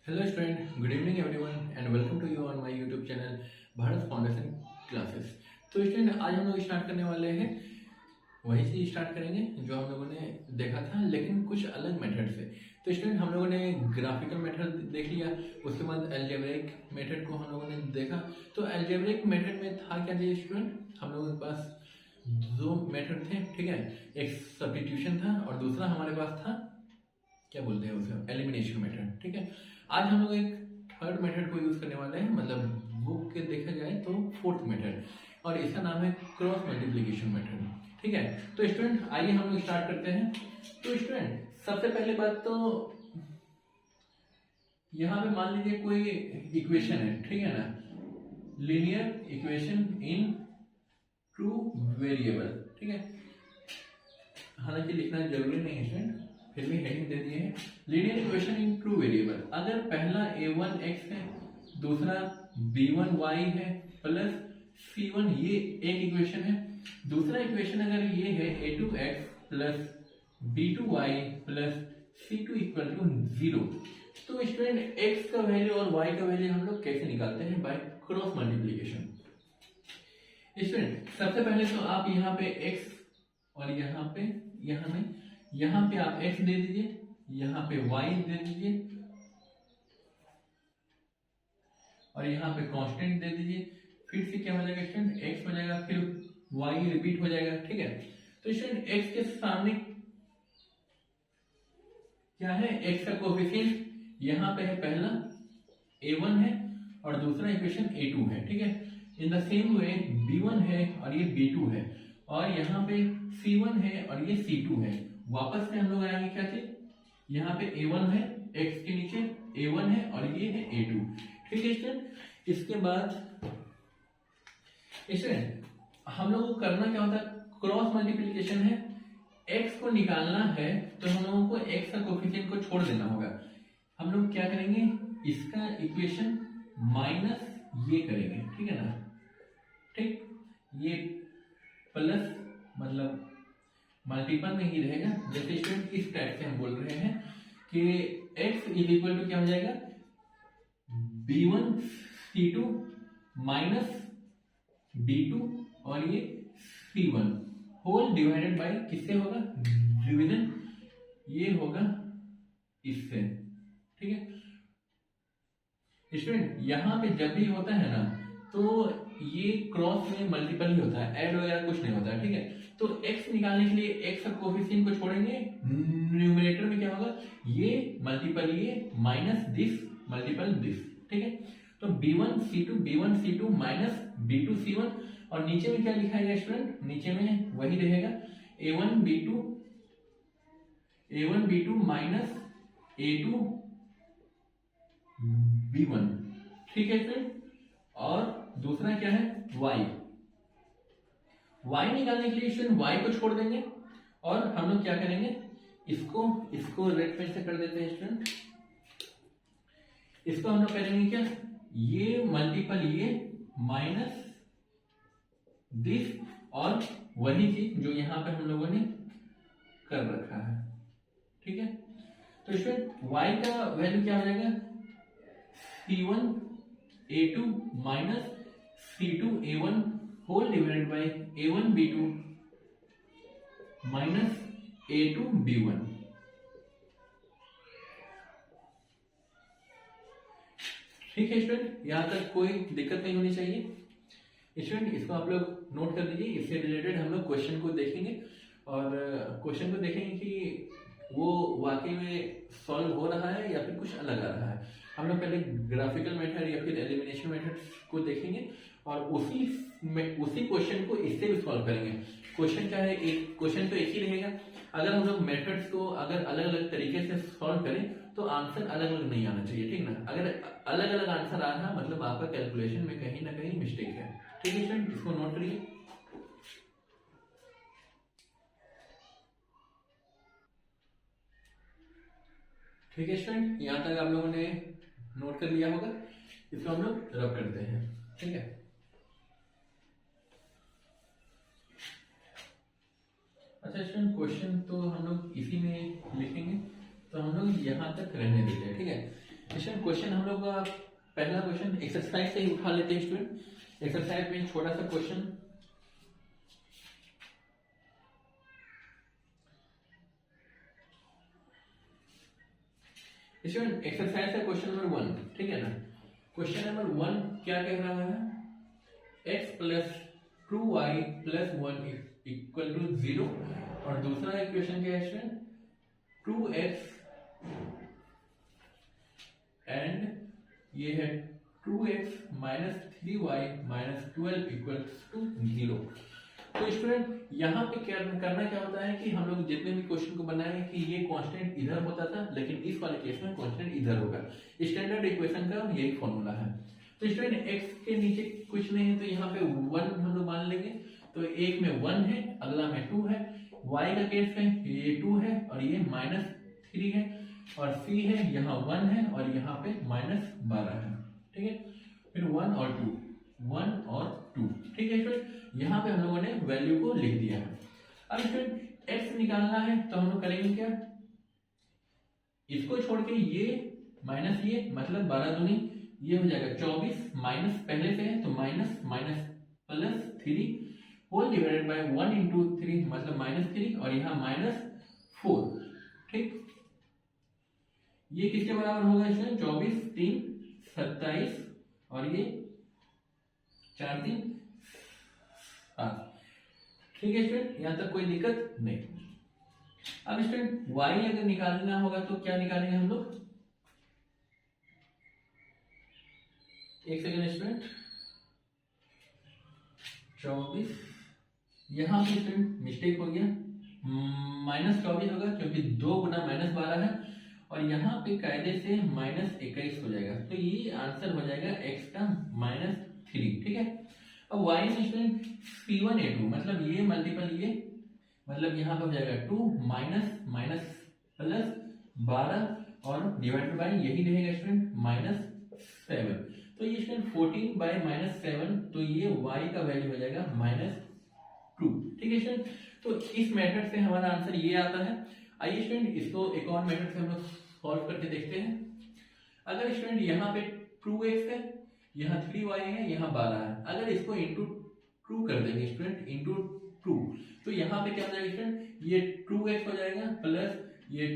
Hello student, good evening everyone and welcome to you on my YouTube channel Bharat foundation classes. तो student आज हम लोग start करने वाले हैं, वही से स्टार्ट करेंगे जो हम लोगों ने देखा था लेकिन कुछ अलग मेथड से। तो स्टूडेंट हम लोगों ने ग्राफिकल मेथड देख लिया, उसके बाद अलजेब्रिक मेथड को हम लोगों ने देखा। तो अलजेब्रिक मेथड में था क्या जी स्टूडेंट, हम लोगों के पास दो मेथड थे, ठीक है। एक सब्स्टिट्यूशन था और दूसरा हमारे पास था क्या बोलते हैं उसे, एलिमिनेशन मेथड, ठीक है। आज हम लोग एक थर्ड मेथड को यूज करने वाले हैं, मतलब बुक के देखा जाए तो फोर्थ मेथड, और इसका नाम है क्रॉस मल्टीप्लिकेशन मेथड, ठीक है। तो स्टूडेंट आइए हम लोग स्टार्ट करते हैं। तो स्टूडेंट सबसे पहले बात तो यहाँ पे मान लीजिए कोई इक्वेशन है, ठीक है ना, linear equation in two variable, ठीक है। हालांकि लिखना जरूरी नहीं है स्टूडेंट, फिर भी हेडिंग दे दिए हैं, linear equation in two variable. अगर पहला a1x है, दूसरा b1y है प्लस c1, ये एक इक्वेशन है। दूसरा इक्वेशन अगर ये है a2x plus b2y plus c2 equal to 0। तो स्टूडेंट x का वैल्यू और y का वैल्यू हम लोग कैसे निकालते हैं, बाय क्रॉस मल्टीप्लीकेशन। स्टूडेंट सबसे पहले तो आप यहाँ पे x और यहाँ पे आप x दे दीजिए, यहाँ पे y दे दीजिए और यहाँ पे कांस्टेंट दे दीजिए। फिर से क्या हो जाएगा स्टूडेंट, x हो जाएगा, फिर y रिपीट हो जाएगा, ठीक है। तो स्टूडेंट x के सामने क्या है, x का कोएफिशिएंट यहाँ पे है, पहला a1 है और दूसरा इक्वेशन a2 है, ठीक है। In the same way b1 है और ये b2 है, और यहाँ पे c1 है और ये c2 है। वापस से हम लोग आएंगे क्या चीज, यहाँ पे a1 है, x के नीचे a1 है और ये है a2, ठीक है स्टूडेंट। इसके बाद स्टूडेंट हम लोगों को करना क्या होता है, क्रॉस मल्टीप्लिकेशन है, x को निकालना है तो हम लोगों को x का कोएफिशिएंट को छोड़ देना होगा। हम लोग क्या करेंगे, इसका इक्वेशन माइनस ये करेंगे, ठीक है ना, ठीक। ये प्लस मतलब मल्टीपल में ही रहेगा, जैसे स्टूडेंट इस टाइप से हम बोल रहे हैं कि x इज इक्वल टू क्या हो जाएगा, b1 c2 माइनस b2 और ये c1 होल डिवाइडेड बाय किससे होगा, डिवीजन, ये होगा इससे, ठीक है। स्टूडेंट यहाँ पे जब भी होता है ना तो ये क्रॉस में मल्टीपल ही होता है, ऐड वगैरह कुछ नहीं होता है, ठीक है। तो x निकालने के लिए x का कोएफिशिएंट को छोड़ेंगे, न्यूमरेटर में क्या होगा, ये मल्टीपल ये माइनस दिस मल्टीपल दिस, ठीक है। तो b1 c2 minus b2 c1, और नीचे में क्या लिखा है स्टूडेंट, नीचे में वही रहेगा a1 b2 minus a2 b1, ठीक है स्टूडेंट। और दूसरा क्या है, y निकालने के लिए स्टूडेंट y को छोड़ देंगे, और हम लोग क्या करेंगे, इसको रेड पेन से कर देते हैं स्टूडेंट। इसको हम लोग करेंगे क्या, ये मल्टीपल ये माइनस दिस, और वही चीज जो यहाँ पे हम लोगों ने कर रखा है, ठीक है। तो स्टूडेंट y का वैल्यू क्या हो जाएगा, c1 a2 minus c2 a1 whole divided by a1 b2 minus a2 b1, ठीक है स्टूडेंट। यहां तक कोई दिक्कत नहीं होनी चाहिए स्टूडेंट, इसको आप लोग नोट कर लीजिए। इससे रिलेटेड हम लोग क्वेश्चन को देखेंगे, और क्वेश्चन को देखेंगे कि वो वाकई में सॉल्व हो रहा है या फिर कुछ अलग आ रहा है। हम लोग पहले ग्राफिकल मेथड या फिर एलिमिनेशन मेथड को देखेंगे, और उसी क्वेश्चन को इससे भी सॉल्व करेंगे। क्वेश्चन क्या है, एक क्वेश्चन तो एक ही रहेगा, अगर हम लोग मेथड्स को अगर अलग अलग तरीके से सॉल्व करें तो आंसर अलग अलग नहीं आना चाहिए, ठीक ना। अगर अलग अलग आंसर आ रहा मतलब आपका कैलकुलेशन में कहीं ना कहीं मिस्टेक है, ठीक है स्टूडेंट, इसको नोट करिए। ठीक है स्टूडेंट, यहां तक आप लोगों ने नोट कर लिया होगा, इसको हम लोग रब करते हैं, ठीक है। अच्छा स्टूडेंट, क्वेश्चन तो हम लोग इसी में लिखेंगे, तो हम लोग यहाँ तक रहने देते हैं, ठीक है। क्वेश्चन हम लोग का पहला क्वेश्चन एक्सरसाइज से ही उठा लेते हैं स्टूडेंट। एक्सरसाइज में छोटा सा क्वेश्चन, स्टूडेंट एक्सरसाइज का क्वेश्चन नंबर 1, ठीक है ना। क्वेश्चन नंबर 1 क्या कह रहा है, x plus 2y plus 1 equal to 0, और दूसरा इक्वेशन क्या है स्टूडेंट, 2x एंड ये है 2x minus 3y minus 12 equals to 0। तो स्टूडेंट यहाँ पे क्या करना क्या होता है कि हम लोग जितने भी क्वेश्चन को बनाए कि ये कांस्टेंट इधर होता था, लेकिन इस वाले केस में कांस्टेंट इधर होगा। स्टैंडर्ड इक्वेशन का यही फॉर्मूला है। तो स्टूडेंट x के नीचे कुछ नहीं है, तो यहाँ पे 1 हम लोग मान लेंगे। तो एक में 1 है, अगला में 2 है। y का केस में ये 2 है और ये माइनस 3 है, और c है यहाँ 1 है और यहाँ पे माइनस 12 है, ठीक है। फिर 1 और 2, 1 और 2, ठीक है स्टूडेंट। यहाँ पे हम लोगों ने वैल्यू को लिख दिया है। अब स्टूडेंट x निकालना है तो हम लोग करेंगे क्या, इसको छोड़ के ये माइनस ये, मतलब 12 दूनी ये हो जाएगा 24, माइनस पहले से है तो minus minus plus 3 whole divided by 1 into 3 मतलब माइनस 3, और यहाँ माइनस 4, ठीक। ये किसके बराबर होगा इसमें, 24 3 27 और ये 4 3 7, ठीक है स्टूडेंट। यहां तक कोई दिक्कत नहीं। अब स्टूडेंट y अगर निकालना होगा तो क्या निकालेंगे हम लोग, एक सेकेंड स्टूडेंट, 24 यहाँ पे स्टूडेंट मिस्टेक हो गया, माइनस 24 होगा क्योंकि 2 गुना माइनस 12 है, और यहाँ पे कायदे से माइनस 21 हो जाएगा। तो ये आंसर हो जाएगा x का माइनस 3, ठीक है। अब y में स्टूडेंट c1a2 मतलब ये मल्टीपल ये, मतलब यहाँ पे हो जाएगा 2 माइनस माइनस प्लस 12 और डिवाइडेड बाय यही रहेगा स्टूडेंट माइनस 7। तो ये स्टूडेंट 14 बाय माइनस 7, तो ये y का वैल्यू हो जाएगा माइनस 2, ठीक है स्टूडेंट। तो इस मेथड से हमारा आंसर ये आता है। आइए स्टूडेंट इसको एक और मेथड से हम लोग सॉल्व करके देखते हैं। अगर स्टूडेंट यहाँ पे 2x है, यहाँ 3y है, यहाँ 12 है, अगर इसको इंटू 2 कर देंगे स्टूडेंट, इंटू 2, तो यहाँ पे क्या हो जाएगा स्टूडेंट, ये 2x हो जाएगा प्लस ये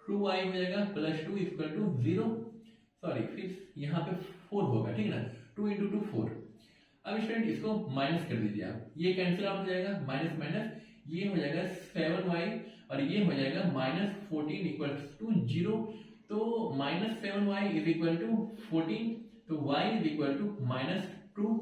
2y हो जाएगा प्लस 2 इक्वल टू 0, सॉरी फिर यहाँ पे 4 होगा, ठीक है ना, 2 इंटू 2 4। अब स्टूडेंट इसको माइनस कर दीजिए आप, ये कैंसिल आउट हो जाएगा, माइनस माइनस ये हो जाएगा 7y और ये हो जाएगा माइनस 14 इक्वल टू 0। तो minus 7y is equal to 14, तो y is equal to minus 2।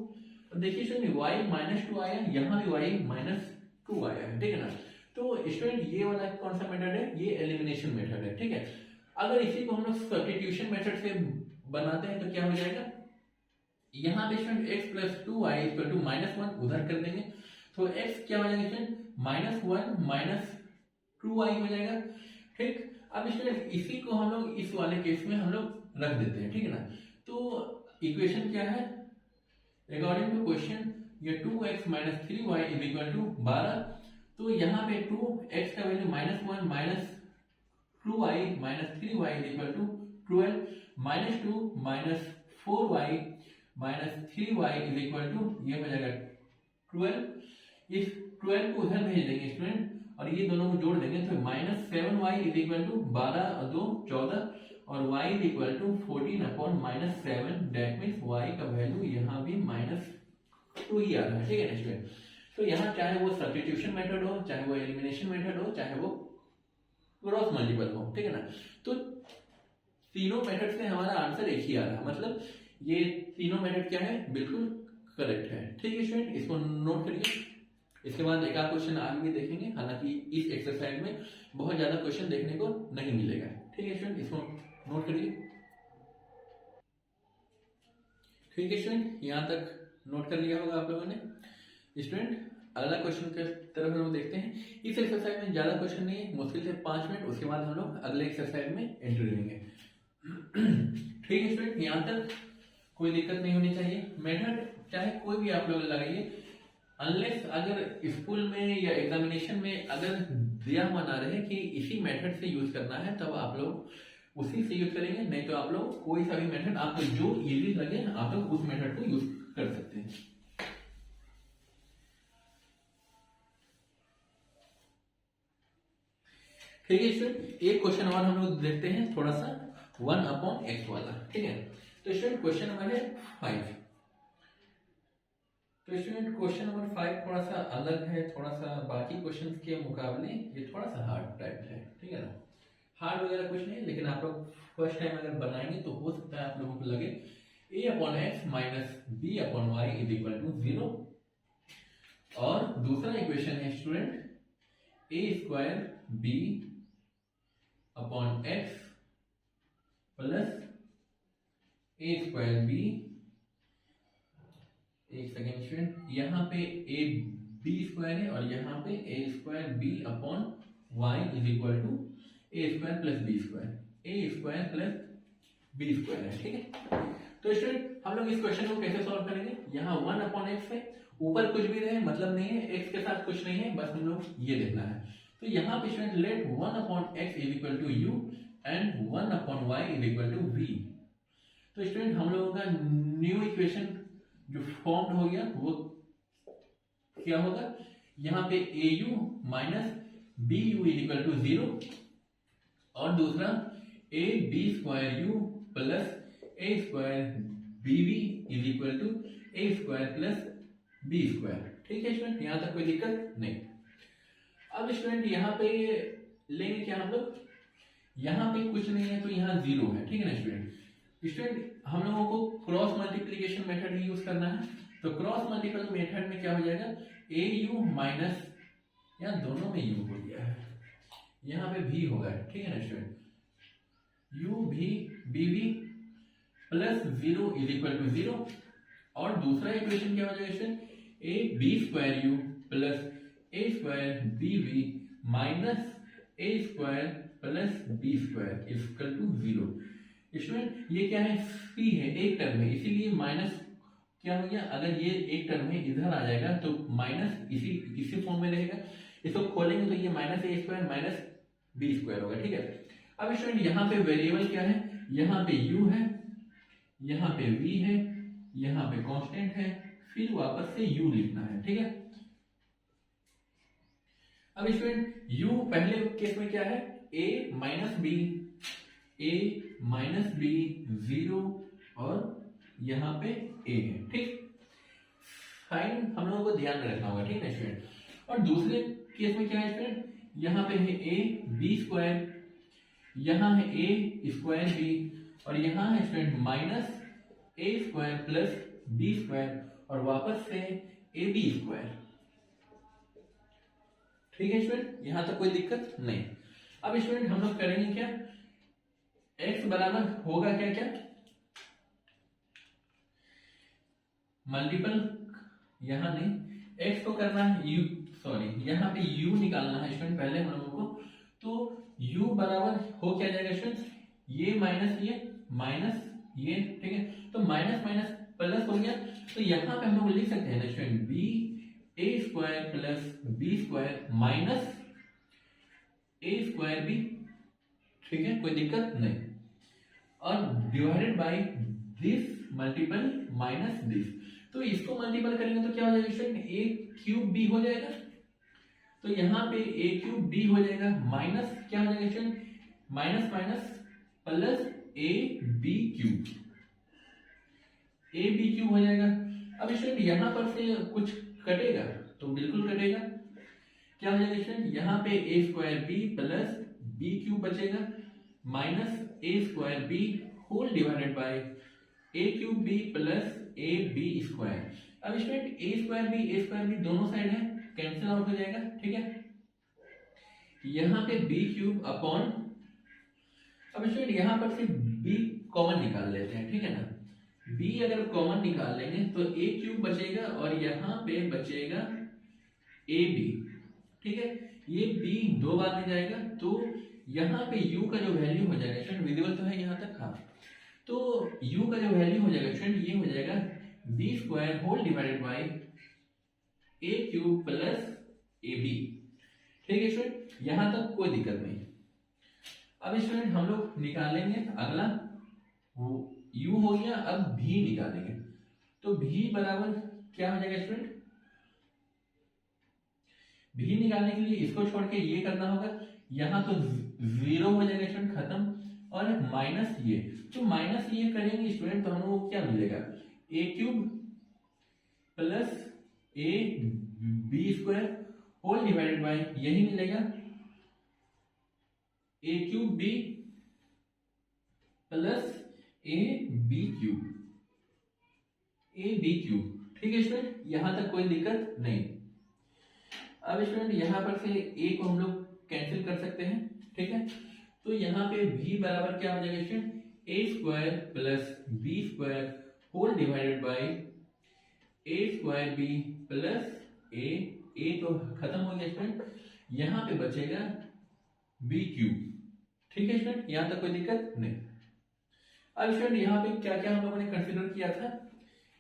तो देखिए स्टूडेंट y माइनस 2 आया, यहाँ भी y माइनस 2 आया है, ठीक है ना। तो स्टूडेंट ये वाला कौन सा मेथड है, ये एलिमिनेशन मेथड है, ठीक है। अगर इसी को हम लोग सब्स्टिट्यूशन मेथड से बनाते हैं तो क्या हो जाएगा, यहाँ पे student x plus 2y equal to minus 1 उधर कर देंगे, तो x क्या हो जाएगा स्टूडेंट माइनस 1 माइनस 2y हो जाएगा, ठीक। अब स्टूडेंट इसी को हम लोग इस वाले केस में हम लोग रख देते हैं, ठीक है ना। तो इक्वेशन क्या है, अकॉर्डिंग टू क्वेश्चन ये 2x minus 3y is equal to 12। तो यहाँ पे 2x का value minus 1 minus 2y minus 3y is equal to 12, minus 2 minus 4y minus 3y is equal to ये हो जाएगा 12। इस 12 को उधर भेज देंगे स्टूडेंट और ये दोनों को जोड़ देंगे, तो minus 7y is equal to 12 और 2 14 और y is equal to 14 upon minus 7, that means y का वैल्यू यहाँ भी माइनस 2 ही आ रहा है, ठीक है ना स्टूडेंट। तो यहाँ चाहे वो सब्स्टिट्यूशन मेथड हो, चाहे वो एलिमिनेशन मेथड हो, चाहे वो क्रॉस मल्टीपल हो, ठीक है ना, तो तीनों मेथड से हमारा आंसर एक ही आ रहा है, मतलब ये तीनों मेथड क्या है, बिल्कुल करेक्ट है, ठीक है स्टूडेंट। इसको नोट करिए। इसके बाद एक आध क्वेश्चन आगे भी देखेंगे, हालांकि इस एक्सरसाइज में बहुत ज्यादा क्वेश्चन देखने को नहीं मिलेगा, ठीक है स्टूडेंट, इसको नोट करिए। ठीक है स्टूडेंट, यहाँ तक नोट कर लिया होगा आप लोगों ने। स्टूडेंट अगला क्वेश्चन की तरफ हम लोग देखते हैं। इस एक्सरसाइज में ज्यादा क्वेश्चन नहीं है, मुश्किल से 5 मिनट, उसके बाद हम लोग अगले एक्सरसाइज में एंट्री लेंगे। ठीक है स्टूडेंट, यहाँ तक कोई दिक्कत नहीं होनी चाहिए। मेथड चाहे कोई भी आप लोग लगाइए, अनलेस अगर स्कूल में या एग्जामिनेशन में अगर दिया हुआ ना रहे कि इसी मेथड से यूज करना है, तब आप लोग उसी से यूज करेंगे, नहीं तो आप लोग कोई सा भी मेथड आपको जो इजी लगे आप लोग उस मेथड को यूज कर सकते हैं। ठीक है स्टूडेंट, एक क्वेश्चन और हम लोग देखते हैं थोड़ा सा 1/x वाला। ठीक है, तो स्टूडेंट क्वेश्चन नंबर है 5। तो स्टूडेंट क्वेश्चन नंबर 5 थोड़ा सा अलग है, थोड़ा सा बाकी क्वेश्चंस के मुकाबले ये थोड़ा सा हार्ड टाइप है। ठीक है ना, हार्ड वगैरह कुछ नहीं, लेकिन आप लोग फर्स्ट टाइम अगर बनाएंगे तो हो सकता है आप लोगों को लगे a/x minus b/y is equal to 0। और दूसरा इक्वेशन है student a² b upon x plus a² b, एक सेकेंड स्टूडेंट, यहाँ पे a b² है और यहाँ पे a² b upon y is equal to a² plus b², a² plus b² है। ठीक है, तो स्टूडेंट हम लोग इस क्वेश्चन को कैसे सॉल्व करेंगे, यहाँ 1/x है, ऊपर कुछ भी रहे मतलब नहीं है, x के साथ कुछ नहीं है, बस हम लोग ये देखना है। तो यहाँ पे student let 1/x is equal to u and 1/y is equal to v। तो स्टूडेंट हम लोगों का न्यू इक्वेशन जो फॉर्म हो गया वो क्या होगा, यहाँ पे au minus bu is equal to 0 और दूसरा ab² plus a² bb is equal to a² plus b²। ठीक है स्टूडेंट, यहाँ तक कोई दिक्कत नहीं। अब स्टूडेंट यहाँ पे लेंगे क्या हम लोग, यहाँ पे कुछ नहीं है तो यहाँ 0 है। ठीक है ना स्टूडेंट, हम लोगों को क्रॉस मल्टीप्लीकेशन मेथड ही यूज करना है। तो क्रॉस मल्टीपल मेथड में क्या हो जाएगा, au माइनस, यहाँ दोनों में u हो गया है, यहाँ पे v होगा। ठीक है ना student, u v bb plus 0 is equal to 0 और दूसरा इक्वेशन क्या हो जाएगा student, ab² plus a² bb minus a² plus b² is equal to 0। Student ये क्या है, c है, एक टर्म है, इसीलिए माइनस क्या हो गया, अगर ये एक टर्म है इधर आ जाएगा तो माइनस इसी फॉर्म में रहेगा। इसको खोलेंगे तो ये माइनस a² माइनस b² होगा। ठीक है, अब स्टूडेंट यहाँ पे वेरिएबल क्या है, यहाँ पे u है, यहाँ पे v है, यहाँ पे कांस्टेंट है, फिर वापस से u लिखना है। ठीक है, अब स्टूडेंट u पहले केस में क्या है, a माइनस b 0 और यहाँ पे a है। ठीक, साइन हम लोगों को ध्यान में रखना होगा। ठीक है स्टूडेंट, और दूसरे केस में क्या है स्टूडेंट, यहाँ पे है a b², यहाँ है a² b और यहाँ है student minus a² plus b² और वापस से ab²। ठीक है स्टूडेंट, यहां तक कोई दिक्कत नहीं। अब स्टूडेंट हम लोग करेंगे क्या, x बराबर होगा क्या क्या, मल्टीपल, यहां नहीं, x को करना है u, सॉरी यहाँ पे u निकालना है स्टूडेंट पहले हम लोगों को। तो u बराबर हो क्या जाएगा स्टूडेंट, ये माइनस ये, ठीक है, तो माइनस माइनस प्लस हो गया, तो यहाँ पे हम लोग लिख सकते हैं ना student b² plus b² minus a² b। ठीक है, कोई दिक्कत नहीं, और divided by this multiple minus this, तो इसको मल्टीपल करेंगे तो क्या हो जाएगा स्टूडेंट, a³ b हो जाएगा, तो यहाँ पे a³ b हो जाएगा माइनस क्या हो जाएगा student, minus minus plus ab³ हो जाएगा। अब स्टूडेंट यहाँ पर से कुछ कटेगा तो बिल्कुल कटेगा, क्या हो जाएगा स्टूडेंट, यहाँ पे a² b प्लस b³ बचेगा minus a² b whole divided by a³ b plus ab²। अब स्टूडेंट a² b दोनों साइड है, कैंसिल आउट हो जाएगा। ठीक है, यहाँ पे b³ अपॉन, अब स्टूडेंट यहाँ पर से b कॉमन निकाल लेते हैं। ठीक है ना, b अगर कॉमन निकाल लेंगे तो a³ बचेगा और यहाँ पे बचेगा ab। ठीक है, ये b दो बार में जाएगा तो यहाँ पे u का जो वैल्यू हो जाएगा स्टूडेंट, विजिबल तो है यहाँ तक, हाँ, तो u का जो वैल्यू हो जाएगा स्टूडेंट ये हो जाएगा b² whole divided by a³ plus ab। ठीक है स्टूडेंट, यहाँ तक कोई दिक्कत नहीं। अब स्टूडेंट हम लोग निकालेंगे अगला, वो u हो गया, अब v निकालेंगे। तो v बराबर क्या हो जाएगा स्टूडेंट, v निकालने के लिए इसको छोड़ के ये करना होगा, यहाँ तो जीरो हो जाएगा स्टूडेंट, खत्म, और माइनस ये, तो माइनस ये करेंगे स्टूडेंट तो हम लोग को क्या मिलेगा, a cube plus a b square whole divided by यही मिलेगा a cube b plus a b cube, a b cube. ठीक है स्टूडेंट, यहां तक कोई दिक्कत नहीं। अब स्टूडेंट यहाँ पर से a को हम लोग कैंसिल कर सकते हैं, ठीक है, तो यहाँ पे v बराबर क्या हो जाएगा student, a square plus b square whole divided by a square b plus a तो खत्म हो गया स्टूडेंट, यहाँ पे बचेगा b क्यूब। ठीक है स्टूडेंट, यहाँ तक कोई दिक्कत नहीं। अब स्टूडेंट यहाँ पे क्या क्या हम लोगों ने कंसीडर किया था,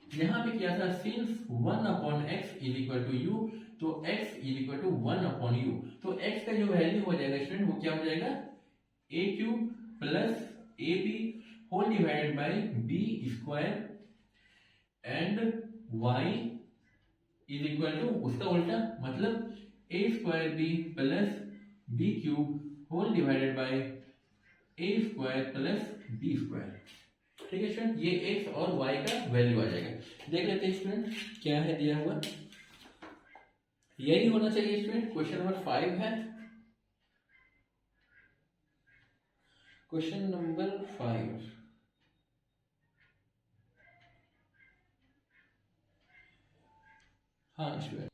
यहाँ पे किया था since 1 upon x is equal to u, तो x is equal to 1 upon u, तो x का जो वैल्यू हो जाएगा स्टूडेंट वो क्या हो जाएगा, a cube plus a b whole divided by b square and y is equal to उसका उल्टा, मतलब a square b plus b cube whole divided by a square plus b square. ठीक है स्टूडेंट, ये x और y का value आ जाएगा। देख लेते हैं स्टूडेंट क्या है दिया हुआ, यही होना चाहिए स्टूडेंट। क्वेश्चन नंबर 5 है, क्वेश्चन नंबर 5, हाँ स्टूडेंट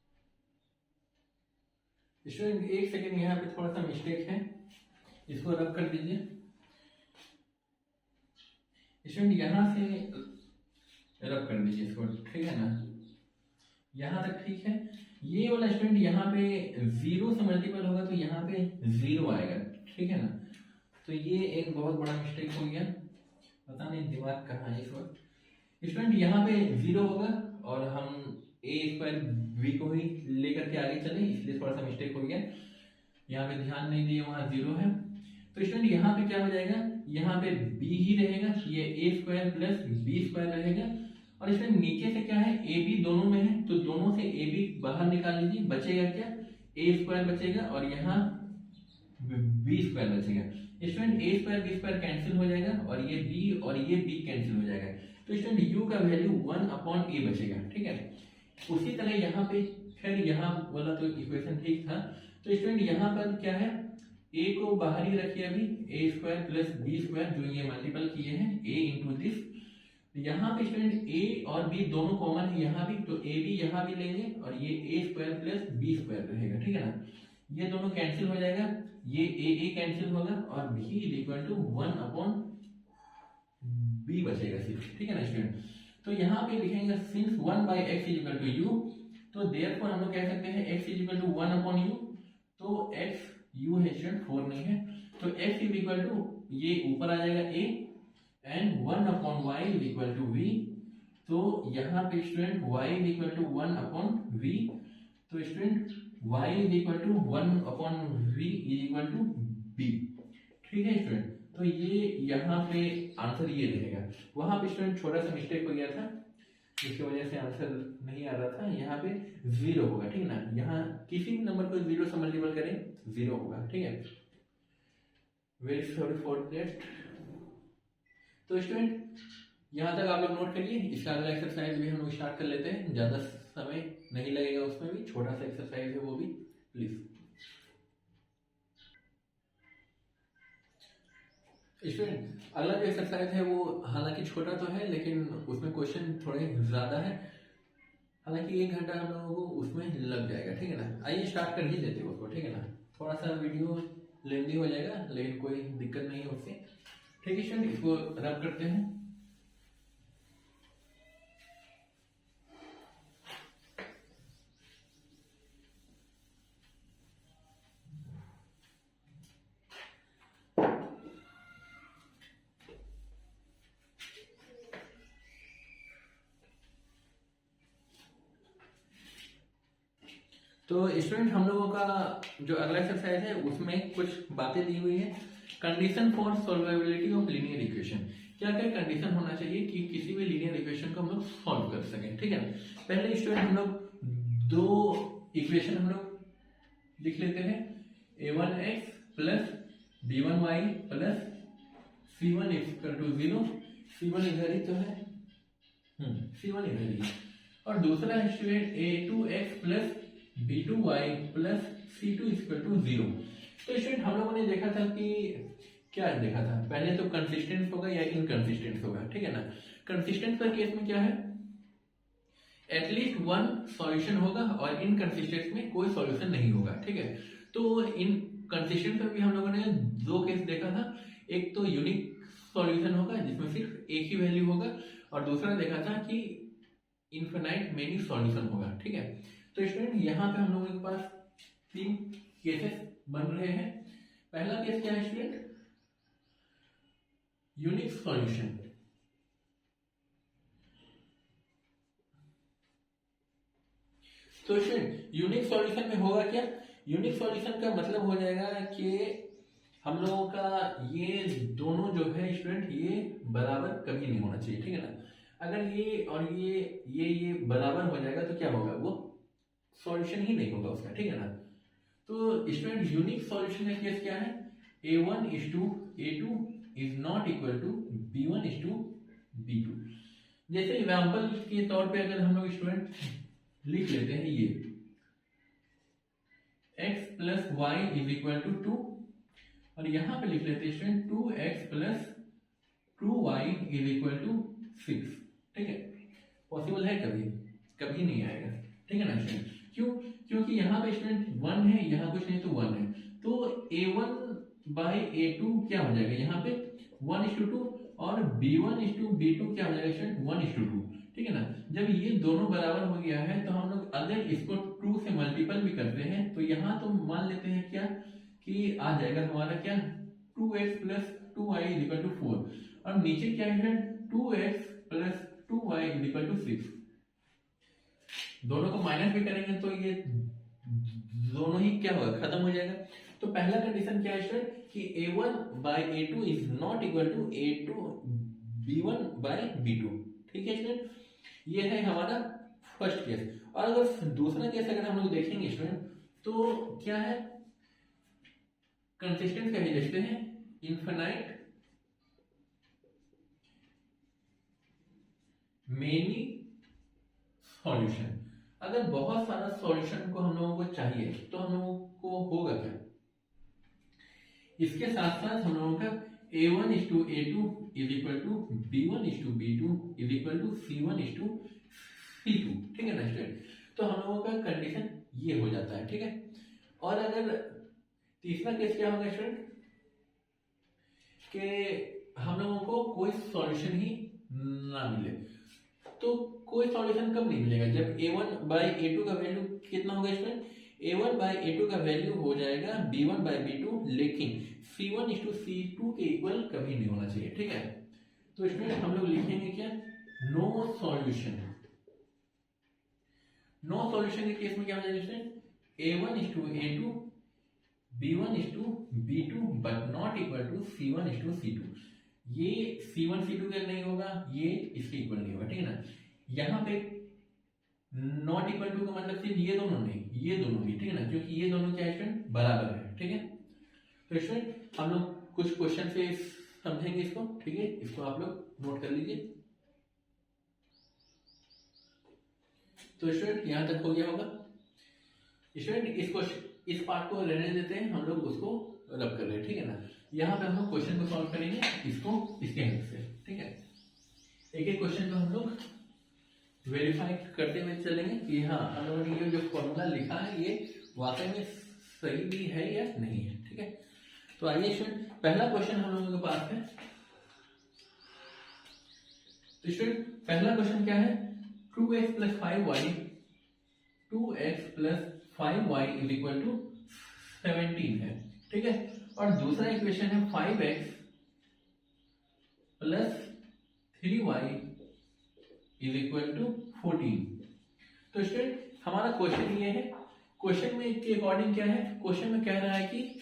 एक सेकेंड, यहाँ पे थोड़ा सा मिस्टेक है, इसको रब कर दीजिए स्टूडेंट, यहाँ से रब कर दीजिए इसको, ठीक है ना, यहाँ तक ठीक है। ये वाला स्टूडेंट यहाँ पे जीरो से मल्टीपल होगा तो यहाँ पे जीरो आएगा, ठीक है ना, तो ये एक बहुत बड़ा मिस्टेक हो गया, पता नहीं दिमाग कहाँ है इस वक्त। स्टूडेंट यहाँ पे जीरो होगा और हम a स्क्वायर b को ही लेकर के आगे चले, इसलिए थोड़ा सा मिस्टेक हो गया, यहाँ पे ध्यान नहीं दिए, वहाँ जीरो है। तो स्टूडेंट यहाँ पे क्या हो जाएगा, यहाँ पे b ही रहेगा, ये a square plus b square रहेगा, और इसमें नीचे से क्या है, ए बी दोनों में है, तो दोनों से ए बी बाहर निकाल लीजिए, बचेगा क्या, ए स्क्वायर बचेगा और यहाँ बी स्क्वायर बचेगा। स्टूडेंट ए स्क्वायर बी स्क्वायर कैंसिल हो जाएगा और ये बी और ये बी कैंसिल हो जाएगा, तो स्टूडेंट यू का वैल्यू 1 अपॉन ए बचेगा। ठीक है, उसी तरह यहाँ पे फिर यहाँ वाला तो इक्वेशन ठीक था, तो स्टूडेंट यहाँ पर क्या है, a को बाहर ही रखिए अभी, a square plus b square जो ये मल्टीपल किए हैं a इंटू दिस, यहाँ पे स्टूडेंट a और b दोनों कॉमन है यहाँ भी, तो a भी यहाँ भी लेंगे और ये a square plus b square रहेगा, ठीक है ना, ये दोनों कैंसिल हो जाएगा, ये a कैंसिल होगा और b is equal to 1 upon b बचेगा सिर्फ, ठीक है ना स्टूडेंट। तो यहाँ पे लिखेंगे since 1 by x is equal to u, तो देयरफॉर हम लोग कह सकते हैं x is equal to 1 upon u, तो x u है स्टूडेंट 4 नहीं है, तो x इज इक्वल टू ये ऊपर आ जाएगा a and 1 upon y is equal to v, तो यहाँ पे student y is equal to 1 upon v, तो student y is equal to 1 upon v is equal to b। ठीक है स्टूडेंट, तो ये यहाँ पे आंसर ये रहेगा, वहां पे स्टूडेंट छोटा सा मिस्टेक हो गया था जिसकी वजह से आंसर नहीं आ रहा था, यहाँ पे जीरो होगा, ठीक है ना, यहाँ किसी भी नंबर को जीरो से मल्टीपल करें जीरो होगा, ठीक है, वेरी सॉरी फॉर दैट। तो स्टूडेंट यहाँ तक आप लोग नोट करिए, इसका अगला एक्सरसाइज भी हम लोग स्टार्ट कर लेते हैं, ज्यादा समय नहीं लगेगा, उसमें भी छोटा सा एक्सरसाइज है वो भी, प्लीज। स्टूडेंट अगला जो एक्सरसाइज है वो हालांकि छोटा तो है लेकिन उसमें क्वेश्चन थोड़े ज्यादा है, हालांकि 1 घंटा हम लोगों को उसमें लग जाएगा, ठीक है ना। आइए स्टार्ट कर ही देते हैं उसको, ठीक है ना, थोड़ा सा वीडियो लेंदी हो जाएगा लेकिन कोई दिक्कत नहीं है उससे, ठीक है स्टूडेंट, इसको रब करते हैं। तो स्टूडेंट हम लोगों का जो अगला एक्सरसाइज है उसमें कुछ बातें दी हुई है, condition for solvability of linear equation, क्या क्या कंडीशन होना चाहिए कि किसी भी लीनियर इक्वेशन को हम लोग सॉल्व कर सकें, ठीक है। पहले स्टूडेंट हम लोग दो इक्वेशन हम लोग लिख लेते हैं, a1x plus b1y plus c1 equal to 0, c1 इधर ही तो है, c1 इधर ही, और दूसरा है student a2x plus b2y plus c2 equal to 0। तो स्टूडेंट हम लोगों ने देखा था कि क्या देखा था, पहले तो कंसिस्टेंस होगा या इनकंसिस्टेंस होगा, ठीक है ना। कंसिस्टेंस का केस में क्या है, एटलीस्ट वन सॉल्यूशन होगा और इनकंसिस्टेंस में कोई सॉल्यूशन नहीं होगा, ठीक है। तो इन कंसिस्टेंस में भी हम लोगों ने दो केस देखा था, एक तो यूनिक सॉल्यूशन होगा जिसमें सिर्फ एक ही वैल्यू होगा, और दूसरा देखा था कि इनफिनाइट मेनी सॉल्यूशन होगा, ठीक है। तो स्टूडेंट यहाँ पे हम लोगों के पास तीन केसेस बन रहे हैं। पहला केस क्या है स्टूडेंट, यूनिक सॉल्यूशन। तो स्टूडेंट यूनिक सॉल्यूशन में होगा क्या, यूनिक सॉल्यूशन का मतलब हो जाएगा कि हम लोगों का ये दोनों जो है स्टूडेंट ये बराबर कभी नहीं होना चाहिए, ठीक है ना। अगर ये और ये बराबर हो जाएगा तो क्या होगा, वो सॉल्यूशन ही नहीं होगा उसका, ठीक है ना। तो स्टूडेंट यूनिक सॉल्यूशन का केस क्या है, a1 is to a2 is not equal to b1 is to b2। जैसे एग्जांपल के तौर पे अगर हम लोग स्टूडेंट लिख लेते हैं ये x plus y is equal to 2, और यहां पे लिख लेते हैं student 2x plus 2y is equal to 6, ठीक है। पॉसिबल है कभी, कभी नहीं आएगा, ठीक है ना स्टूडेंट। क्यों, क्योंकि यहाँ पे स्टूडेंट 1 है, यहाँ कुछ नहीं तो 1 है, तो a1 बाई a2 क्या हो जाएगा, यहाँ पे 1:2, और b1:b2 क्या हो जाएगा स्टूडेंट 1:2, ठीक है ना। जब ये दोनों बराबर हो गया है तो हम लोग अगर इसको 2 से मल्टीपल भी करते हैं तो यहाँ तो मान लेते हैं क्या कि आ जाएगा हमारा क्या 2x plus 2y is equal to 4, और नीचे क्या है 2x plus 2y is equal to 6। दोनों को माइनस भी करेंगे तो ये दोनों ही क्या होगा, खत्म हो जाएगा। तो पहला कंडीशन क्या है स्टूडेंट कि a1 by a2 is not equal to a2 b1 by b2, ठीक है स्टूडेंट। ये है हमारा फर्स्ट केस। और अगर दूसरा केस अगर हम लोग देखेंगे स्टूडेंट तो क्या है, कंसिस्टेंस का ही देखते हैं, इनफिनाइट मेनी सॉल्यूशन। अगर बहुत सारा सॉल्यूशन को हम लोगों को चाहिए तो हम लोगों को होगा क्या, इसके साथ साथ हम लोगों का a1 is to a2 is equal to b1 is to b2 is equal to c1 is to c2, ठीक है ना स्टूडेंट। तो हम लोगों का कंडीशन ये हो जाता है, ठीक है। और अगर तीसरा केस क्या होगा स्टूडेंट कि हम लोगों को कोई सॉल्यूशन ही ना मिले, तो कोई सॉल्यूशन कब नहीं मिलेगा, जब a1 बाई a2 का वैल्यू कितना होगा स्टूडेंट, a1 बाई a2 का वैल्यू हो जाएगा b1 बाई b2, लेकिन c1 is to c2 के इक्वल कभी नहीं होना चाहिए, ठीक है। तो स्टूडेंट हम लोग लिखेंगे क्या, नो सॉल्यूशन। नो सॉल्यूशन के केस में क्या हो जाएगा student, a1 is to a2 b1 is to b2 but not equal to c1 is to c2। ये c1 c2 का नहीं होगा, ये इसके इक्वल नहीं होगा, ठीक है ना। यहाँ पे नॉट इक्वल टू का मतलब सिर्फ ये दोनों नहीं, ये दोनों भी, ठीक है ना, क्योंकि ये दोनों क्या है बराबर है, ठीक है। तो स्टूडेंट हम लोग कुछ क्वेश्चन से समझेंगे इसको, ठीक है, इसको आप लोग नोट कर लीजिए। तो स्टूडेंट यहाँ तक हो गया होगा। स्टूडेंट इस पार्ट को रहने देते हैं, हम लोग उसको रब कर रहे हैं, ठीक है ना। यहाँ पे हम लोग क्वेश्चन को सॉल्व करेंगे इसको इसके हेल्प से, ठीक है। एक एक क्वेश्चन को हम लोग वेरीफाई करते हुए चलेंगे कि हाँ हम लोगों ने ये जो फॉर्मूला लिखा है ये वाकई में सही भी है या नहीं है, ठीक है। तो आइए स्टूडेंट पहला क्वेश्चन हम लोगों के पास है। तो स्टूडेंट पहला क्वेश्चन क्या है, 2x plus 5y 2x plus 5y is equal to 17 है, ठीक है। और दूसरा इक्वेशन है 5x plus 3y is equal to 14। तो स्टूडेंट हमारा क्वेश्चन ये है, क्वेश्चन में के अकॉर्डिंग क्या है, क्वेश्चन में कह रहा है कि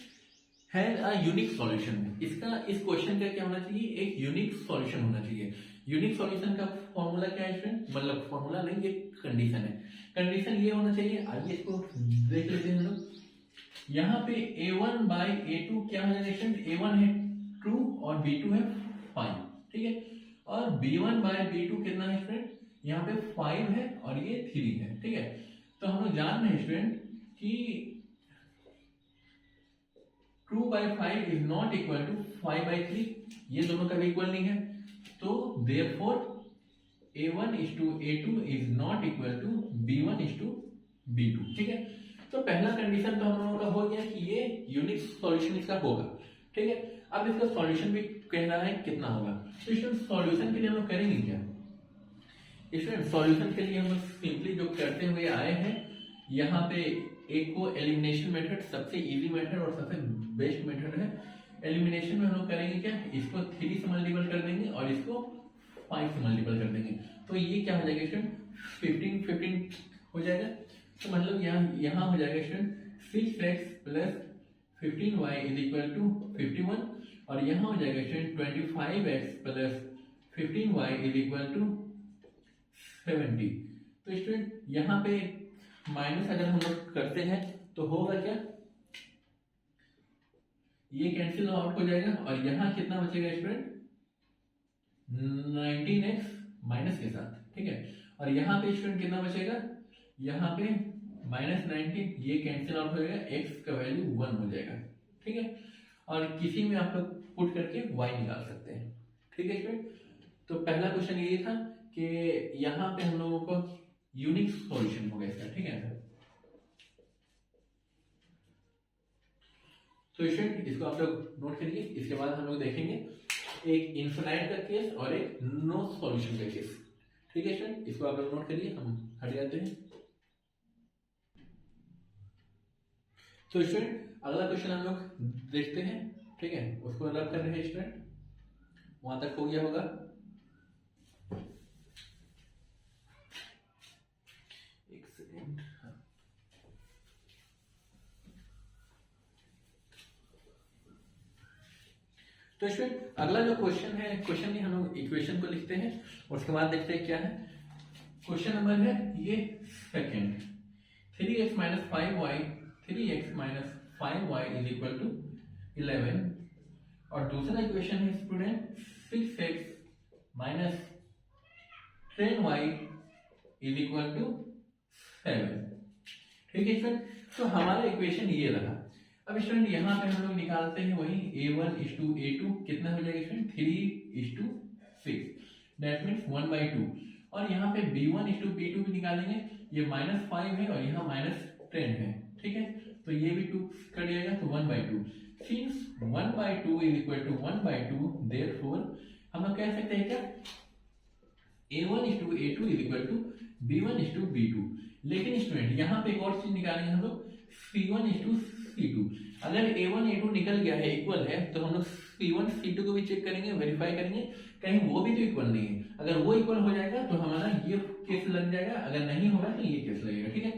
हैज अ यूनिक सॉल्यूशन। इसका इस क्वेश्चन का क्या होना चाहिए, एक यूनिक सॉल्यूशन होना चाहिए। यूनिक सॉल्यूशन का फॉर्मूला क्या है स्टूडेंट, मतलब फॉर्मूला नहीं, ये कंडीशन है। कंडीशन ये होना चाहिए, आइए इसको देख लेते हैं हम लोग। यहाँ पे a1 बाई a2 क्या हो जाएगा स्टूडेंट, a1 है ट्रू और b2 है 5, ठीक है। और b1 बाई b2 कितना है स्टूडेंट, यहाँ पे 5 है और ये 3 है, ठीक है। तो हम लोग जान रहे हैं स्टूडेंट कि 2 by 5 is not equal to 5 by 3, ये दोनों का भी इक्वल नहीं है। तो therefore a1 is to a2 is not equal to b1 is to b2, ठीक है। तो पहला कंडीशन तो हम लोगों का हो गया कि ये यूनिक सॉल्यूशन इसका होगा, ठीक है। अब इसका सॉल्यूशन भी कह रहा है कितना होगा। तो स्टूडेंट सॉल्यूशन के लिए हम लोग करेंगे क्या, स्टूडेंट सॉल्यूशन के लिए हम लोग सिंपली जो करते हुए आए हैं, यहाँ पे एक को एलिमिनेशन मेथड सबसे इजी मेथड और सबसे बेस्ट मेथड है। एलिमिनेशन में हम लोग करेंगे क्या, इसको 3 से मल्टीपल कर देंगे और इसको 5 से मल्टीपल कर देंगे। तो ये क्या हो जाएगा स्टूडेंट, 15 हो जाएगा। तो मतलब यहाँ हो जाएगा student 6x plus 15y is equal to 51, और यहाँ हो जाएगा student 25x plus 15y is equal to 70। तो स्टूडेंट यहाँ पे माइनस अगर हम लोग करते हैं तो होगा क्या, ये कैंसिल आउट हो जाएगा और यहाँ कितना बचेगा स्टूडेंट 19x माइनस के साथ, ठीक है। और यहाँ पे स्टूडेंट कितना बचेगा, यहाँ पे -19, ये कैंसिल आउट हो जाएगा, x का वैल्यू 1 हो जाएगा, ठीक है। और किसी में आप लोग पुट करके y निकाल सकते हैं, ठीक है स्टूडेंट। तो पहला क्वेश्चन ये था कि यहाँ पे हम लोगों को यूनिक सॉल्यूशन हो गया इसका, ठीक है। तो स्टूडेंट इसको आप लोग नोट करिए। इसके बाद हम लोग देखेंगे एक इनफिनाइट का केस और एक नो सॉल्यूशन का केस, ठीक है स्टूडेंट। इसको आप लोग नोट करिए, हम हट जाते हैं। तो स्टूडेंट अगला क्वेश्चन हम लोग देखते हैं, ठीक है। उसको रब कर रहे हैं स्टूडेंट, वहां तक हो गया होगा। एक सेकेंड, तो स्टूडेंट अगला जो क्वेश्चन है, क्वेश्चन में हम लोग इक्वेशन को लिखते हैं, उसके बाद देखते हैं क्या है। क्वेश्चन नंबर है ये second, 3x minus 5y 3x minus 5y is equal to 11, और दूसरा इक्वेशन है student 6x minus 10y is equal to 7, ठीक है स्टूडेंट। तो हमारा इक्वेशन ये रहा। अब स्टूडेंट यहाँ पे हम लोग निकालते हैं वही a1 is to a2 कितना हो जाएगा student 3 is to 6, that means 1/2। और यहाँ पे b1 is to b2 भी निकालेंगे, ये -5 है और यहाँ -10 है, ठीक है। तो ये भी 2 कट जाएगा, तो 1/2। Since 1/2 is equal to 1/2, therefore हम लोग कह सकते हैं क्या, a1 is to a2 is equal to b1 is to b2। लेकिन स्टूडेंट यहाँ पे एक और चीज निकालेंगे हम लोग, c1 is to c2। अगर a1 a2 निकल गया है, इक्वल है, तो हम लोग c1 c2 को भी चेक करेंगे, वेरीफाई करेंगे कहीं वो भी तो इक्वल नहीं है। अगर वो इक्वल हो जाएगा तो हमारा ये केस लग जाएगा, अगर नहीं होगा तो ये केस लगेगा, ठीक है।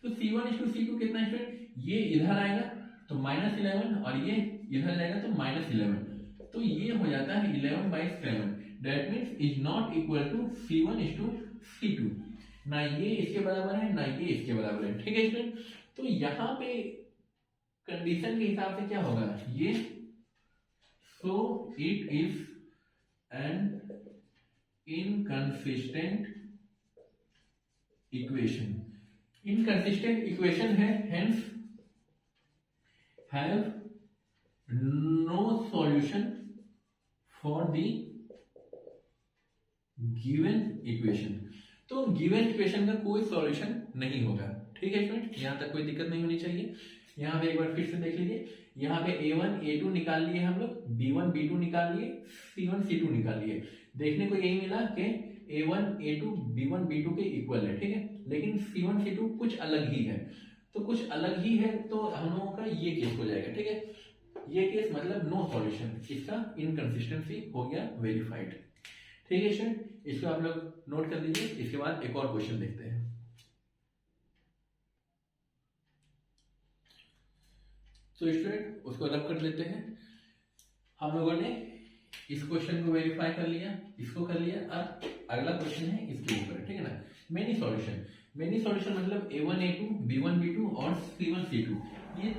तो c1 is to c2 कितना है स्टूडेंट, ये इधर आएगा तो -11 और ये इधर जाएगा तो -11, तो ये हो जाता है 11/7, that means is not equal to c1 is to c2। ना ये इसके बराबर है ना ये इसके बराबर है, ठीक है स्टूडेंट। तो यहाँ पे कंडीशन के हिसाब से क्या होगा ये, so it is an inconsistent equation. Inconsistent equation है, hence have no solution for the given equation. तो गिवन इक्वेशन का कोई सॉल्यूशन नहीं होगा, ठीक है स्टूडेंट। यहाँ तक कोई दिक्कत नहीं होनी चाहिए। यहाँ पे एक बार फिर से देख लीजिए, यहाँ पे a1 a2 निकाल लिए हम लोग, b1 b2 निकाल लिए, c1 c2 निकाल लिए। देखने को यही मिला कि a1 a2 b1 b2 के इक्वल है, ठीक है। लेकिन c1 c2 कुछ अलग ही है, तो कुछ अलग ही है तो हम लोगों का ये केस हो जाएगा, ठीक है। ये केस मतलब नो सॉल्यूशन, इसका इनकंसिस्टेंसी हो गया वेरीफाइड, ठीक है स्टूडेंट। इसको आप लोग नोट कर लीजिए। इसके बाद एक और क्वेश्चन देखते हैं। तो स्टूडेंट उसको रब कर लेते हैं। हम लोगों ने इस क्वेश्चन को वेरीफाई कर लिया, इसको कर लिया। अब अगला क्वेश्चन है इसके ऊपर, ठीक है ना। मेनी सॉल्यूशन मतलब A1 A2 B1 B2 और C1 C2 ये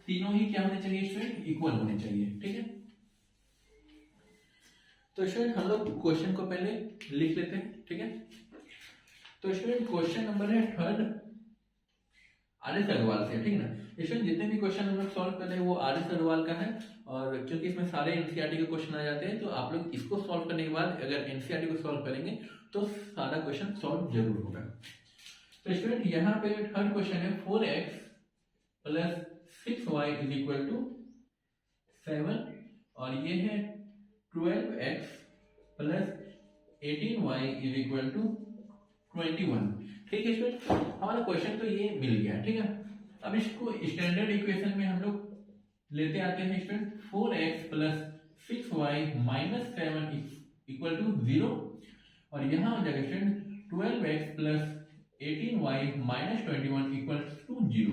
तीनों ही क्या होने चाहिए स्टूडेंट, इक्वल होने चाहिए, ठीक है। तो स्टूडेंट हम लोग क्वेश्चन को पहले लिख लेते हैं, ठीक है। तो स्टूडेंट क्वेश्चन नंबर है 3 आर.एस. अग्रवाल से, ठीक है ना। इसमें जितने भी क्वेश्चन हम लोग सॉल्व कर रहे हैं वो आर.एस. अग्रवाल का है, और क्योंकि इसमें सारे एनसीईआरटी के क्वेश्चन आ जाते हैं तो आप लोग इसको सॉल्व करने के बाद अगर एनसीईआरटी को सॉल्व करेंगे तो सारा क्वेश्चन सॉल्व जरूर होगा। तो स्टूडेंट यहाँ पे थर्ड क्वेश्चन है 4x plus 6y is equal to 7 और ये है 12x plus 18y is equal to 21। ठीक है स्टूडेंट, हमारा क्वेश्चन तो ये मिल गया, ठीक है। अब इसको स्टैंडर्ड इक्वेशन में हम लोग लेते आते हैं student. 4x plus 6y minus 7 equal to 0 और यहाँ हो जाएगा student 12x plus 18y minus 21 equal to 0।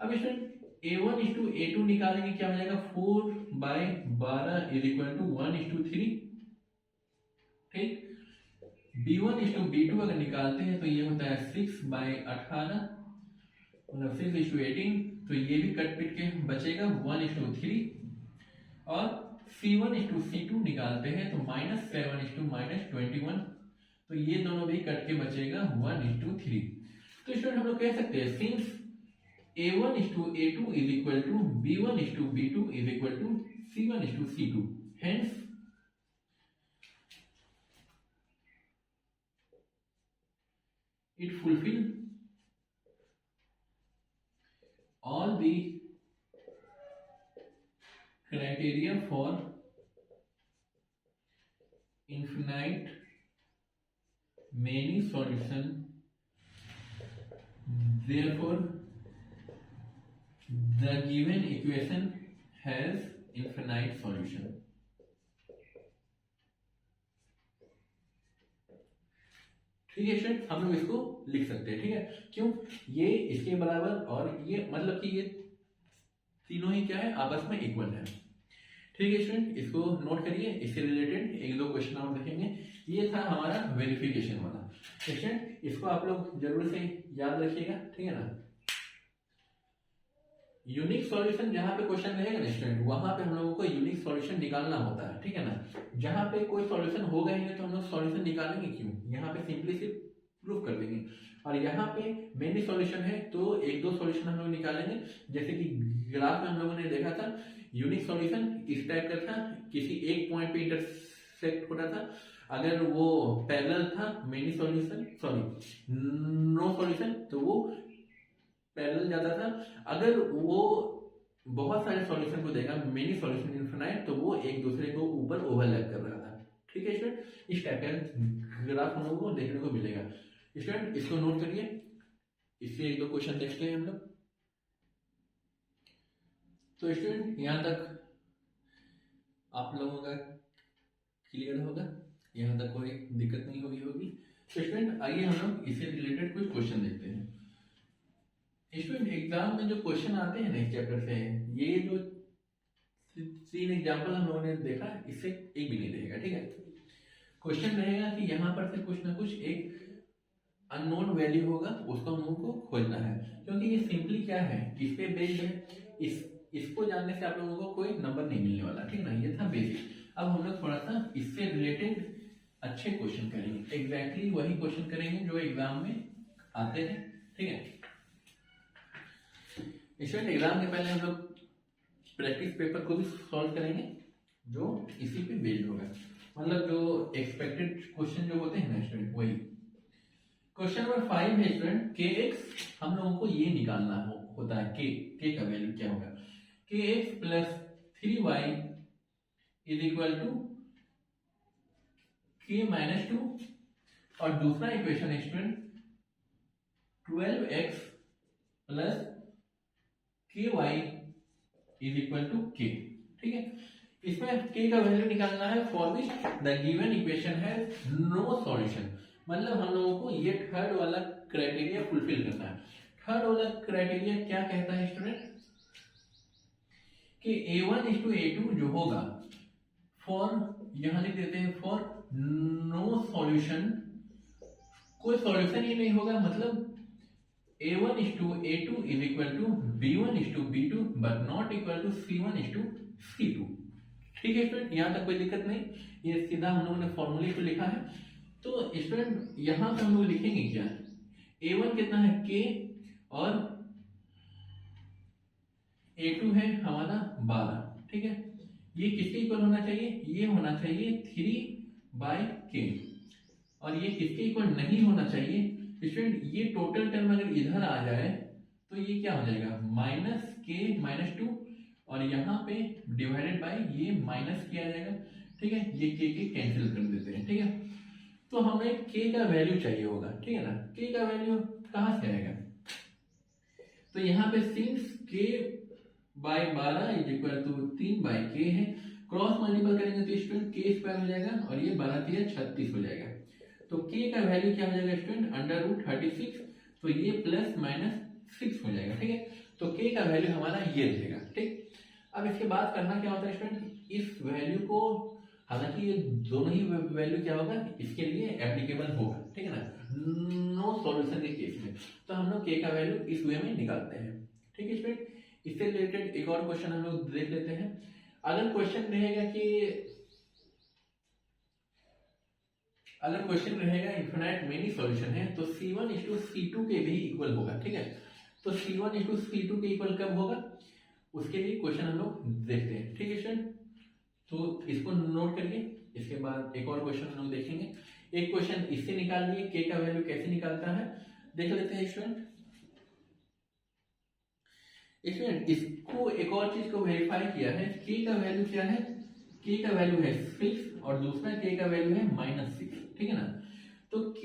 अब student a1 is to a2 निकालेंगे, क्या हो जाएगा 4/12 इज इक्वल टू 1:3, ठीक। b1 इज टू b2 अगर निकालते हैं तो ये होता है 6/18 मतलब 6:18, तो ये भी कट पिट के बचेगा 1:3 और c1 इज टू c2 निकालते हैं तो -7 इज टू -21, तो ये दोनों भी कट के बचेगा 1:3। तो स्टूडेंट हम लोग कह सकते हैं since a1 is to a2 is equal to b1 to टू b2 is equal to c1 to टू c2, hence it fulfill all the criteria for infinite many solution, therefore the given equation has infinite solution। ठीक है student, हम लोग इसको लिख सकते हैं, ठीक है। क्यों, ये इसके बराबर और ये मतलब कि ये तीनों ही क्या है आपस में इक्वल है। ठीक है स्टूडेंट, इसको नोट करिए। इससे रिलेटेड एक दो क्वेश्चन और देखेंगे। ये था हमारा वेरिफिकेशन वाला। स्टूडेंट इसको आप लोग जरूर से याद रखिएगा, ठीक है ना। यूनिक सॉल्यूशन जहां पे क्वेश्चन रहेगा ना स्टूडेंट, वहां पे हम लोगों को यूनिक सॉल्यूशन निकालना होता है, ठीक है ना। जहां पे कोई सॉल्यूशन होगा ही नहीं तो हम लोग सॉल्यूशन निकालेंगे क्यों, यहाँ पे सिंपली सिर्फ प्रूफ कर देंगे। और यहाँ पे मेनी सॉल्यूशन है तो एक दो सॉल्यूशन हम लोग निकालेंगे। जैसे कि ग्राफ में हम लोगों ने देखा था यूनिक सॉल्यूशन इस टाइप का था, किसी एक पॉइंट पे इंटरसेक्ट हो रहा था, अगर वो पैरेलल था मेनी सॉल्यूशन नो सॉल्यूशन तो वो पैरेलल जाता था। अगर वो बहुत सारे सॉल्यूशन को देगा मेनी सॉल्यूशन इनफिनाइट तो वो एक दूसरे को ऊपर ओवरलैप कर रहा था। ठीक है स्टूडेंट, इस टाइप का ग्राफ हम लोगों को देखने को मिलेगा। स्टूडेंट इसको नोट करिए। इससे एक दो क्वेश्चन देखते हैं हम लोग। तो स्टूडेंट यहाँ तक आप लोगों का क्लियर होगा, यहाँ तक कोई दिक्कत नहीं होगी। तो स्टूडेंट आइए हम लोग इससे रिलेटेड कुछ क्वेश्चन देखते हैं। स्टूडेंट एग्जाम में जो क्वेश्चन आते हैं नेक्स्ट चैप्टर से, ये जो 3 एग्जाम्पल हम लोगों ने देखा इससे एक भी नहीं रहेगा, ठीक है। क्वेश्चन रहेगा कि यहाँ पर से कुछ ना कुछ एक अननोन वैल्यू होगा, उसको हम लोगों को खोजना है। क्योंकि ये सिंपली क्या है, इस पे बेस्ड है, इसको जानने से आप लोगों को कोई नंबर नहीं मिलने वाला, ठीक ना। ये था बेसिक। अब हम लोग थोड़ा सा इससे रिलेटेड अच्छे क्वेश्चन करेंगे, एग्जैक्टली वही क्वेश्चन करेंगे जो एग्जाम में आते हैं, ठीक है। स्टूडेंट एग्जाम के पहले हम लोग प्रैक्टिस पेपर को भी सॉल्व करेंगे जो इसी पे बेस्ड होगा, मतलब जो एक्सपेक्टेड क्वेश्चन जो होते हैं ना स्टूडेंट वही। क्वेश्चन नंबर 5 है स्टूडेंट kx, हम लोगों को ये निकालना होता है k का वैल्यू क्या होगा। kx plus 3y is equal to k minus 2 और दूसरा इक्वेशन है student 12x plus ky is equal to k, ठीक है। इसमें k का वैल्यू निकालना है for which the given equation है नो सॉल्यूशन, मतलब हम लोगों को ये थर्ड वाला क्राइटेरिया फुलफिल करना है। थर्ड वाला क्राइटेरिया क्या कहता है स्टूडेंट, कि A1:A2 जो होगा फॉर, यहां लिख देते हैं फॉर नो सॉल्यूशन, कोई सॉल्यूशन ही नहीं होगा, मतलब A1:A2 is equal to B1:B2 but not equal to C1:C2। ठीक है स्टूडेंट, यहां तक कोई दिक्कत नहीं, ये सीधा हम लोगों ने फॉर्मूले को लिखा है। तो स्टूडेंट यहां पे हम लोग लिखेंगे क्या, A1 कितना है K और A2 है हमारा 12, ठीक है। ये किसके इक्वल होना चाहिए, ये होना चाहिए 3/K, और ये किसके इक्वल नहीं होना चाहिए स्टूडेंट, ये टोटल टर्म अगर इधर आ जाए तो ये क्या हो जाएगा -K-2, और यहाँ पे डिवाइडेड बाय ये माइनस किया जाएगा, ठीक है। ये के कैंसिल कर देते हैं, ठीक है। तो हमें K का वैल्यू चाहिए होगा, ठीक है ना। K का वैल्यू कहाँ से आएगा, तो यहाँ पे since K/12 is equal to 3/K है, क्रॉस मल्टीपल करेंगे तो स्टूडेंट K² हो जाएगा और ये 12×3=36 हो जाएगा। तो K का वैल्यू क्या हो जाएगा स्टूडेंट √36, तो ये +-6 हो जाएगा, ठीक है। तो K का वैल्यू हमारा ये रहेगा, ठीक। अब इसके बाद करना क्या होता है स्टूडेंट, इस वैल्यू को, हालांकि ये दोनों ही वैल्यू क्या होगा इसके लिए एप्लीकेबल होगा, ठीक है ना, नो सॉल्यूशन के केस में। तो हम लोग K का वैल्यू इस वे में निकालते हैं, ठीक है स्टूडेंट। इससे रिलेटेड एक और क्वेश्चन हम लोग देख लेते हैं। अगर क्वेश्चन रहेगा इन्फिनाइट मेनी सॉल्यूशन है तो C1:C2 के भी इक्वल होगा, ठीक है। तो C1:C2 के इक्वल कब होगा, उसके लिए क्वेश्चन हम लोग देखते हैं, ठीक है स्टूडेंट। तो इसको नोट करिए, इसके बाद एक और क्वेश्चन हम लोग देखेंगे। एक क्वेश्चन इससे निकाल लिए, K का वैल्यू कैसे निकालता है देख लेते हैं स्टूडेंट। इसको एक और चीज को वेरीफाई किया है, K का वैल्यू क्या है, K का वैल्यू है 6 और दूसरा K का वैल्यू है -6, ठीक है ना। तो K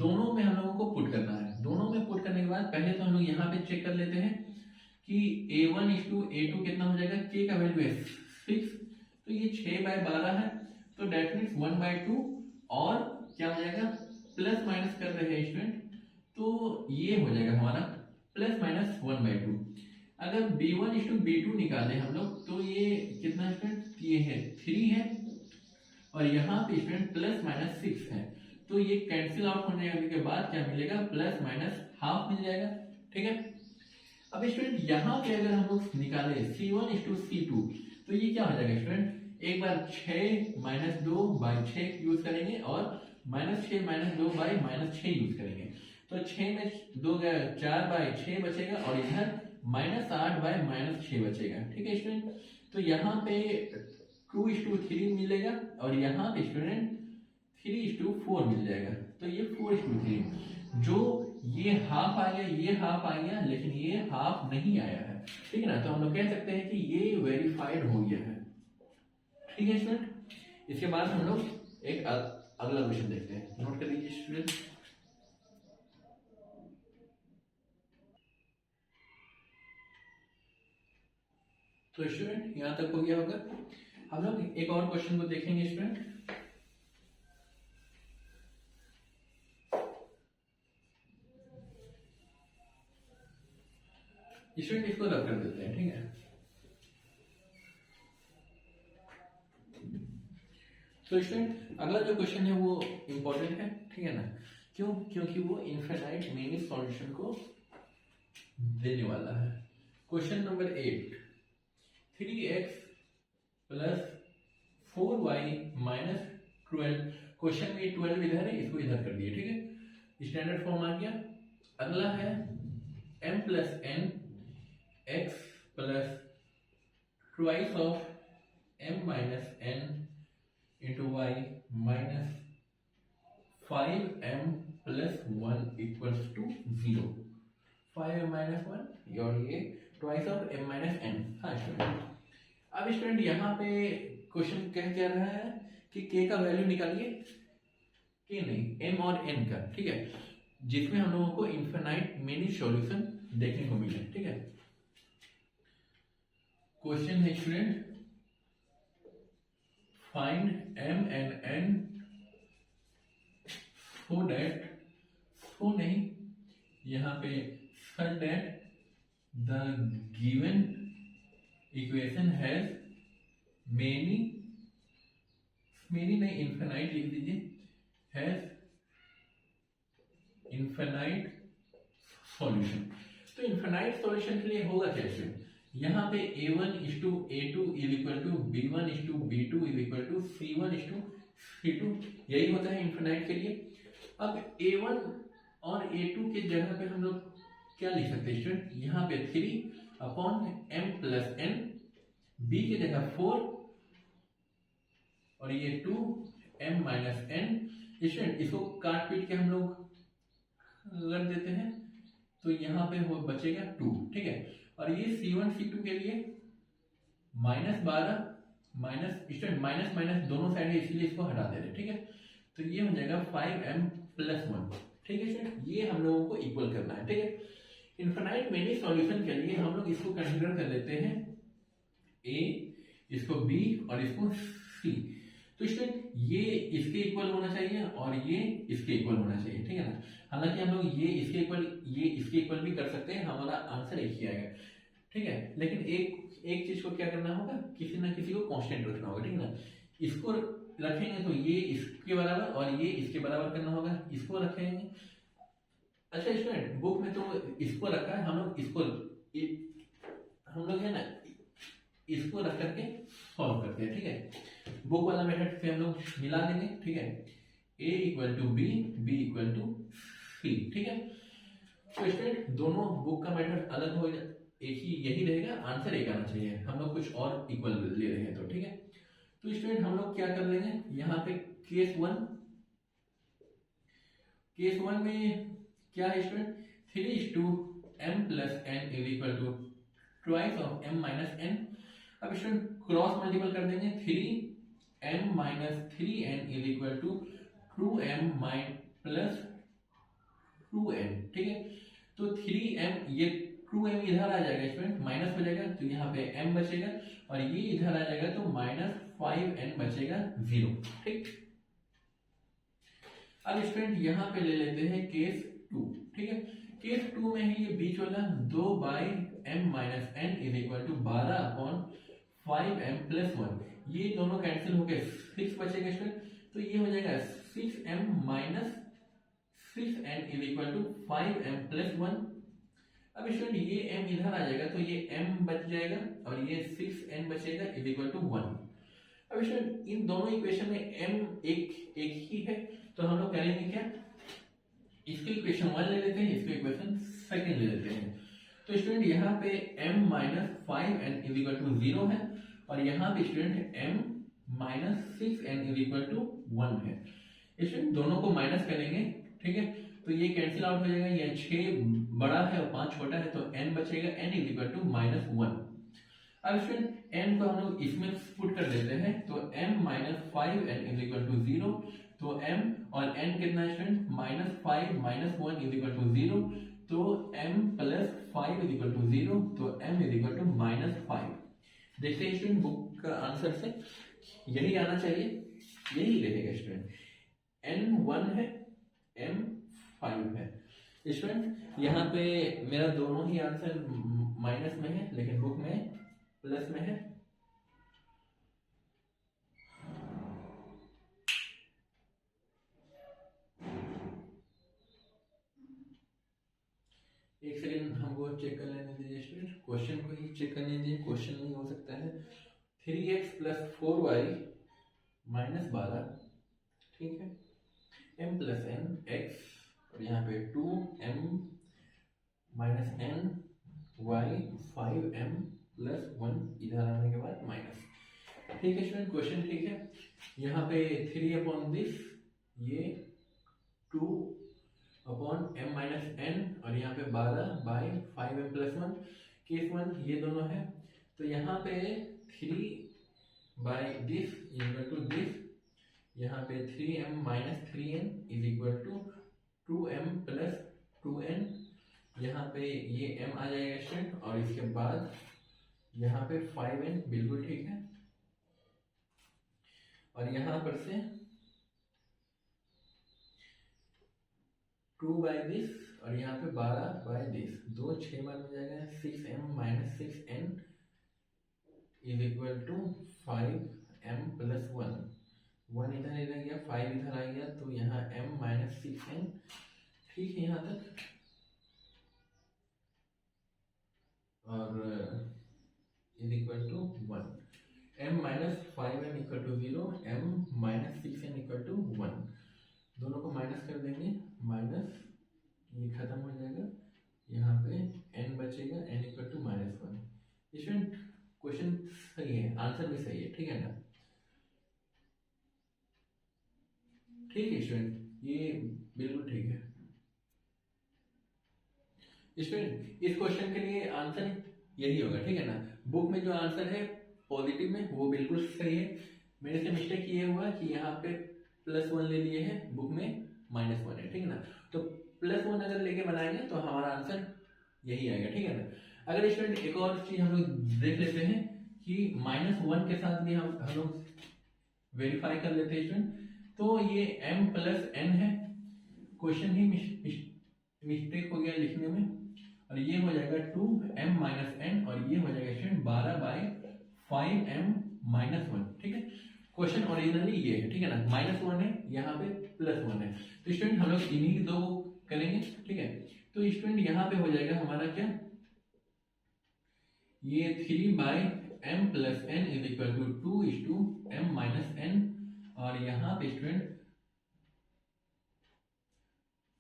दोनों में हम लोगों को पुट करना है, दोनों में पुट करने के बाद पहले तो हम लोग यहाँ पे चेक कर लेते हैं कि A1:A2 कितना हो जाएगा, K का वैल्यू है 6, तो ये 6/12 है, तो डेट मीन्स 1/2, और क्या हो जाएगा प्लस माइनस कर रहे हैं स्टूडेंट, तो ये हो जाएगा हमारा +-1/2। अगर B1:B2 निकाले हम लोग तो ये कितना स्टूडेंट, ये है 3 है, और यहाँ पे स्टूडेंट +-6 है, तो ये कैंसिल आउट होने के बाद क्या मिलेगा, +-½ मिल जाएगा, ठीक है। अब स्टूडेंट यहाँ पे अगर हम लोग निकाले C1:C2 तो ये क्या हो जाएगा स्टूडेंट, एक बार 6-2/6 यूज करेंगे और -6-2/-6 यूज करेंगे, तो 6 में 2 गया 4/6 बचेगा, और इधर -8/-6 बचेगा, ठीक है स्टूडेंट। तो यहाँ पे 2:3 मिलेगा, और यहाँ पे स्टूडेंट 3:4 मिल जाएगा, तो ये 4:3, जो ये हाफ आ गया, ये हाफ आ गया, लेकिन ये हाफ नहीं आया है, ठीक है ना। तो हम लोग कह सकते हैं कि ये वेरीफाइड हो गया है, ठीक है स्टूडेंट। इसके बाद हम लोग एक अगला क्वेश्चन देखते हैं, नोट कर लीजिए स्टूडेंट। तो स्टूडेंट यहां तक हो गया होगा, हम लोग एक और क्वेश्चन को देखेंगे स्टूडेंट। स्टूडेंट इसको रब कर देते हैं, ठीक है। तो स्टूडेंट अगला जो क्वेश्चन है वो इंपॉर्टेंट है, ठीक है ना, क्यों, क्योंकि वो इनफाइनाइट मेनी सॉल्यूशन को देने वाला है। Question number 8, 3x + 4y - 12, question में 12 इधर है, इसको इधर कर दिए, ठीक है, स्टैंडर्ड फॉर्म आ गया। अगला है m + n x + twice of m - n into y minus 5m + 1 = 0, 5m - 1 और ये twice of m - n। हाँ स्टूडेंट, अब स्टूडेंट यहाँ पे क्वेश्चन क्या रहा है कि K का वैल्यू निकालिए, K नहीं m और n का, ठीक है, जिसमें हम लोगों को इनफिनाइट मेनी सॉल्यूशन देखने को मिले, ठीक है। क्वेश्चन है student, find m and n so that, so नहीं, यहाँ पे such that the given equation has many नहीं, इन्फिनाइट लिख दीजिए, हैज इन्फिनाइट सॉल्यूशन। तो इन्फिनाइट सॉल्यूशन के लिए होगा कैसे, यहाँ पे a1:a2 b1:b2 c1:c2 यही होता है इन्फिनाइट के लिए। अब a1 और a2 के जगह पे हम लोग क्या लिख सकते हैं स्टूडेंट, यहाँ पे 3/m+n, b की जगह 4 और ये 2m-n। स्टूडेंट इसको काट पीट के हम लोग कर देते हैं, तो यहाँ पे वो बचेगा 2, ठीक है। और ये c1 c2 के लिए -12 स्टूडेंट माइनस दोनों साइड है, इसीलिए इसको हटा दे रहे हैं, ठीक है। तो ये हो जाएगा 5m+1, ठीक है स्टूडेंट। ये हम लोगों को इक्वल करना है, ठीक है। इनफिनाइट मेनी सॉल्यूशन के लिए हम लोग इसको कंसीडर कर लेते हैं a, इसको b और इसको c। तो स्टूडेंट ये इसके इक्वल होना चाहिए और ये इसके इक्वल होना चाहिए, ठीक है ना। हालांकि हम लोग ये इसके इक्वल भी कर सकते हैं, हमारा आंसर एक ही आएगा, ठीक है। लेकिन एक चीज को क्या करना होगा, किसी ना किसी को कांस्टेंट रखना होगा, ठीक है ना। इसको रखेंगे तो ये इसके बराबर और ये इसके बराबर करना होगा, इसको रखेंगे। अच्छा स्टूडेंट बुक में तो इसको रखा है, हम लोग है ना इसको रख करके सॉल्व करते हैं, ठीक है। बुक वाला मेथड से हम लोग मिला देंगे, ठीक है। a = b, b = c, ठीक है। तो स्टूडेंट दोनों बुक का मेथड अलग हो, एक ही यही रहेगा, आंसर एक आना चाहिए। हम लोग कुछ और इक्वल ले रहे हैं तो, ठीक है। तो स्टूडेंट हम लोग क्या कर लेंगे, यहाँ पे केस वन में क्या है student, 3:m+n = twice of m-n। अब स्टूडेंट क्रॉस मल्टीपल कर देंगे, 3m-3n = 2m+2n, ठीक है। तो 3m, ये 2m इधर आ जाएगा स्टूडेंट, माइनस हो जाएगा, तो यहाँ पे m बचेगा और ये इधर आ जाएगा तो -5n बचेगा 0, ठीक। अब स्टूडेंट यहाँ पे ले लेते हैं केस 2, ठीक है। केस 2 में है ये बीच वाला 2/m-n = 12/5m+1। ये दोनों कैंसिल हो गए, 6 बचेगा स्टूडेंट। तो ये हो जाएगा 6m - 6n = 5m+1। अब स्टूडेंट ये m इधर आ जाएगा तो ये m बच जाएगा और ये 6n बचेगा = 1। अब स्टूडेंट इन दोनों इक्वेशन में m एक ही है, तो हम लोग करेंगे क्या, इसके इक्वेशन 1 ले लेते हैं, इसके इक्वेशन सेकंड ले लेते हैं। तो स्टूडेंट यहाँ पे m - 5n = 0 है और यहाँ पे स्टूडेंट m - 6n = 1 है। स्टूडेंट दोनों को माइनस करेंगे, ठीक है। तो ये कैंसिल आउट हो जाएगा, ये 6 बड़ा है और 5 छोटा है, तो n बचेगा, n = -1। अब स्टूडेंट n को हम लोग इसमें पुट कर देते हैं, तो m - 5n = 0, तो m और n कितना है स्टूडेंट, -5 - 1 = 0, तो m + 5 = 0, तो m = -5। देखते हैं स्टूडेंट बुक का आंसर से यही आना चाहिए, यही रहेगा स्टूडेंट। n 1 है, m 5 है। स्टूडेंट यहाँ पे मेरा दोनों ही आंसर माइनस में है, लेकिन बुक में प्लस में है। एक सेकेंड हमको चेक कर लेने दीजिए स्टूडेंट, क्वेश्चन को ही चेक करने दीजिए, क्वेश्चन नहीं हो सकता है। 3x + 4y - 12, ठीक है, m + n x और यहाँ पे 2m - n y 5m+1 इधर आने के बाद माइनस, ठीक है स्टूडेंट क्वेश्चन ठीक है। यहाँ पे 3/this, ये 2/m-n और यहाँ पे 12/5m+1, केस 1 ये दोनों है। तो यहाँ पे 3/this = this, यहाँ पे 3m - 3n = 2m+2n, यहाँ पे ये m आ जाएगा स्टूडेंट और इसके बाद यहाँ पे 5n, बिल्कुल ठीक है। और यहाँ पर से 2/this और यहाँ पे 12/this, 2 6 बार में जाएगा, 6m - 6n is equal to 5m plus 1, 1 इधर रह गया, 5 इधर आ गया, तो यहाँ m माइनस 6n। ठीक है यहाँ तक। और is equal to 1, m minus 5n equal to 0, m minus 6n equal to 1। दोनों को माइनस कर देंगे, माइनस ये खत्म हो जाएगा, यहाँ पे n बचेगा, n इक्वल टू माइनस 1। इसमें क्वेश्चन सही है, आंसर भी सही है, ठीक है ना। ठीक है स्टूडेंट, ये बिल्कुल ठीक है स्टूडेंट। इस क्वेश्चन के लिए आंसर यही होगा, ठीक है ना। बुक में जो आंसर है पॉजिटिव में वो बिल्कुल सही है। मेरे से मिस्टेक ये हुआ कि यहाँ पे +1 ले लिए हैं, बुक में -1 है, ठीक है ना। तो +1 अगर लेके बनाएंगे तो हमारा आंसर यही आएगा, ठीक है ना। अगर स्टूडेंट एक और चीज हम लोग देख लेते हैं कि -1 के साथ भी हम लोग वेरीफाई कर लेते हैं स्टूडेंट। तो ये m प्लस n है, क्वेश्चन ही मिस्टेक हो गया लिखने में, और ये हो जाएगा 2m माइनस n, और ये हो जाएगा स्टूडेंट 12/5m माइनस 1, ठीक है। क्वेश्चन ओरिजिनली ये है, ठीक है ना, -1 है, यहाँ पे +1 है। तो स्टूडेंट हम लोग इन्हीं दो करेंगे, ठीक है। तो स्टूडेंट यहाँ पे हो जाएगा हमारा क्या, ये 3/m plus n is equal to 2:m minus n, और यहाँ पे student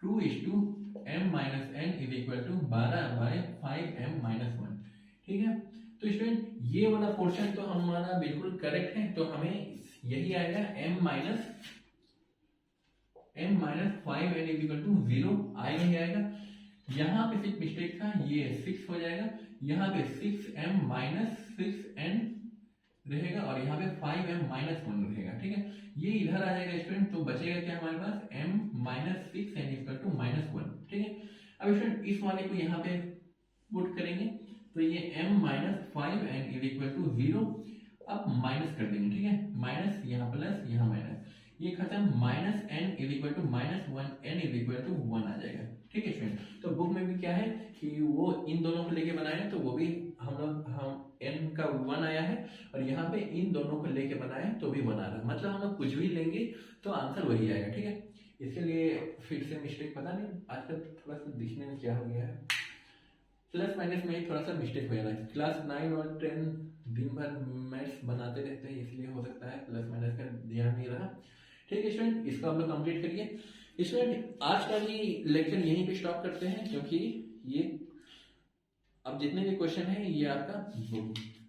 2:m minus n is equal to 12/5m minus 1, ठीक है। तो स्टूडेंट ये वाला पोर्शन तो हमारा बिल्कुल करेक्ट है, तो हमें यही आएगा m minus 5n is equal to 0 आएगा ही आएगा। यहाँ पे सिर्फ मिस्टेक था, ये 6 हो जाएगा, यहाँ पे 6m माइनस 6n रहेगा, और यहाँ पे 5m माइनस 1 रहेगा, ठीक है। ये इधर आ जाएगा स्टूडेंट, तो बचेगा क्या हमारे पास, m minus 6n equal to -1, ठीक है। अब स्टूडेंट इस वाले को यहाँ पे पुट करेंगे, तो ये m minus 5n is equal to 0। अब माइनस कर देंगे, ठीक है, माइनस यहाँ प्लस यहाँ माइनस, ये खत्म, -n is equal to -1, n is equal to 1 आ जाएगा, ठीक है स्टूडेंट। तो बुक में भी क्या है कि वो इन दोनों को लेके बनाए हैं, तो वो भी हम n का 1 आया है, और यहाँ पे इन दोनों को लेके बनाए तो भी 1 आ रहा है, मतलब हम लोग कुछ भी लेंगे तो आंसर वही आएगा, ठीक है। इसके लिए फिर से मिस्टेक, पता नहीं आजकल थोड़ा सा दिखने में क्या हो गया है, प्लस माइनस में ही थोड़ा सा मिस्टेक हो जा रहा है। क्लास 9 और 10 दिन भर मैथ्स बनाते रहते हैं, इसलिए हो सकता है प्लस माइनस का ध्यान नहीं रहा, ठीक है स्टूडेंट। इसको आप लोग कंप्लीट करिए स्टूडेंट। आज का भी लेक्चर यहीं पे स्टॉप करते हैं, क्योंकि ये अब जितने भी क्वेश्चन है ये आपका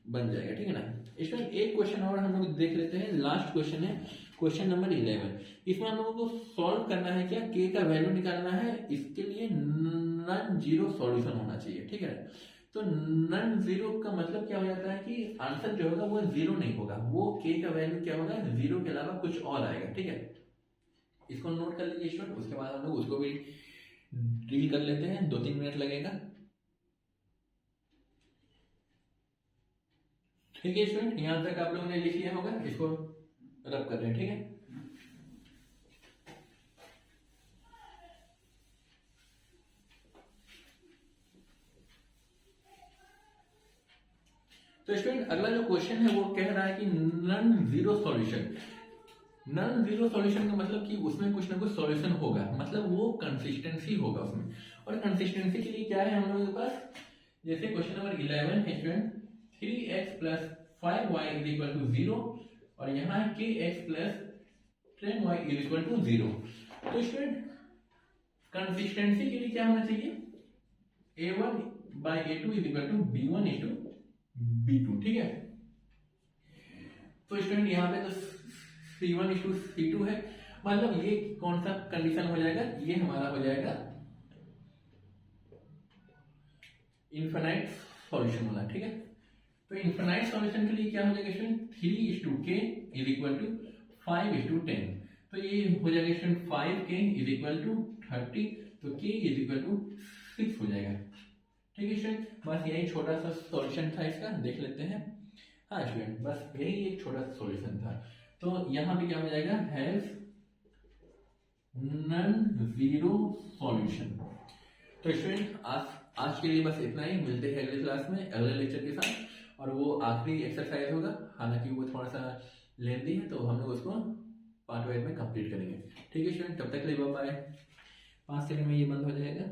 बन जाएगा, ठीक है ना स्टूडेंट। एक क्वेश्चन और हम लोग देख लेते हैं, लास्ट क्वेश्चन है क्वेश्चन नंबर 11। इसमें हम लोगों को सॉल्व करना है क्या, k का वैल्यू निकालना है, इसके लिए नॉन जीरो सॉल्यूशन होना चाहिए, ठीक है। तो नॉन जीरो का मतलब क्या हो जाता है कि आंसर जो होगा वो 0 नहीं होगा, वो k का वैल्यू क्या होगा, 0 के अलावा कुछ और आएगा, ठीक है। इसको नोट कर लीजिए स्टूडेंट, उसके बाद हम लोग उसको भी डील कर लेते हैं, 2-3 मिनट लगेगा, ठीक है स्टूडेंट। यहां तक आप लोगों ने लिख लिया होगा, इसको रब कर रहे हैं, ठीक है। तो स्टूडेंट अगला जो क्वेश्चन है वो कह रहा है कि non zero solution. Non zero solution का मतलब कि उसमें कुछ ना कुछ सॉल्यूशन होगा, मतलब वो कंसिस्टेंसी होगा उसमें। और कंसिस्टेंसी के लिए क्या है हम लोगों के पास, जैसे क्वेश्चन नंबर 11 है student, 3x plus 5y is equal to 0, और यहाँ kx plus 10y is equal to 0। तो स्टूडेंट कंसिस्टेंसी के लिए क्या होना चाहिए, a1/a2 is equal to b1:b2, ठीक है। तो स्टूडेंट यहाँ पे तो c1:c2 है, मतलब ये कौन सा कंडीशन हो जाएगा, ये हमारा हो जाएगा इनफाइनाइट सॉल्यूशन वाला, ठीक है। तो इनफाइनाइट सॉल्यूशन के लिए क्या हो जाएगा student, 3:k is equal to 5:10। तो ये हो जाएगा student 5k is equal to 30, तो k इज इक्वल टू 6 हो जाएगा, ठीक है स्टूडेंट। बस यही छोटा सा सॉल्यूशन था इसका, देख लेते हैं। हाँ स्टूडेंट बस यही एक छोटा सा सॉल्यूशन था। तो यहाँ पे क्या हो जाएगा, हैज नॉन जीरो सॉल्यूशन। तो स्टूडेंट आज के लिए बस इतना ही, मिलते हैं अगले क्लास में अगले लेक्चर के साथ। और वो आखिरी एक्सरसाइज होगा, हालांकि वो थोड़ा सा लेंदी है, तो हम लोग उसको पार्ट वाइज में कंप्लीट करेंगे। ठीक है स्टूडेंट, तब तक के लिए बाय। 5 सेकंड में ये बंद हो जाएगा।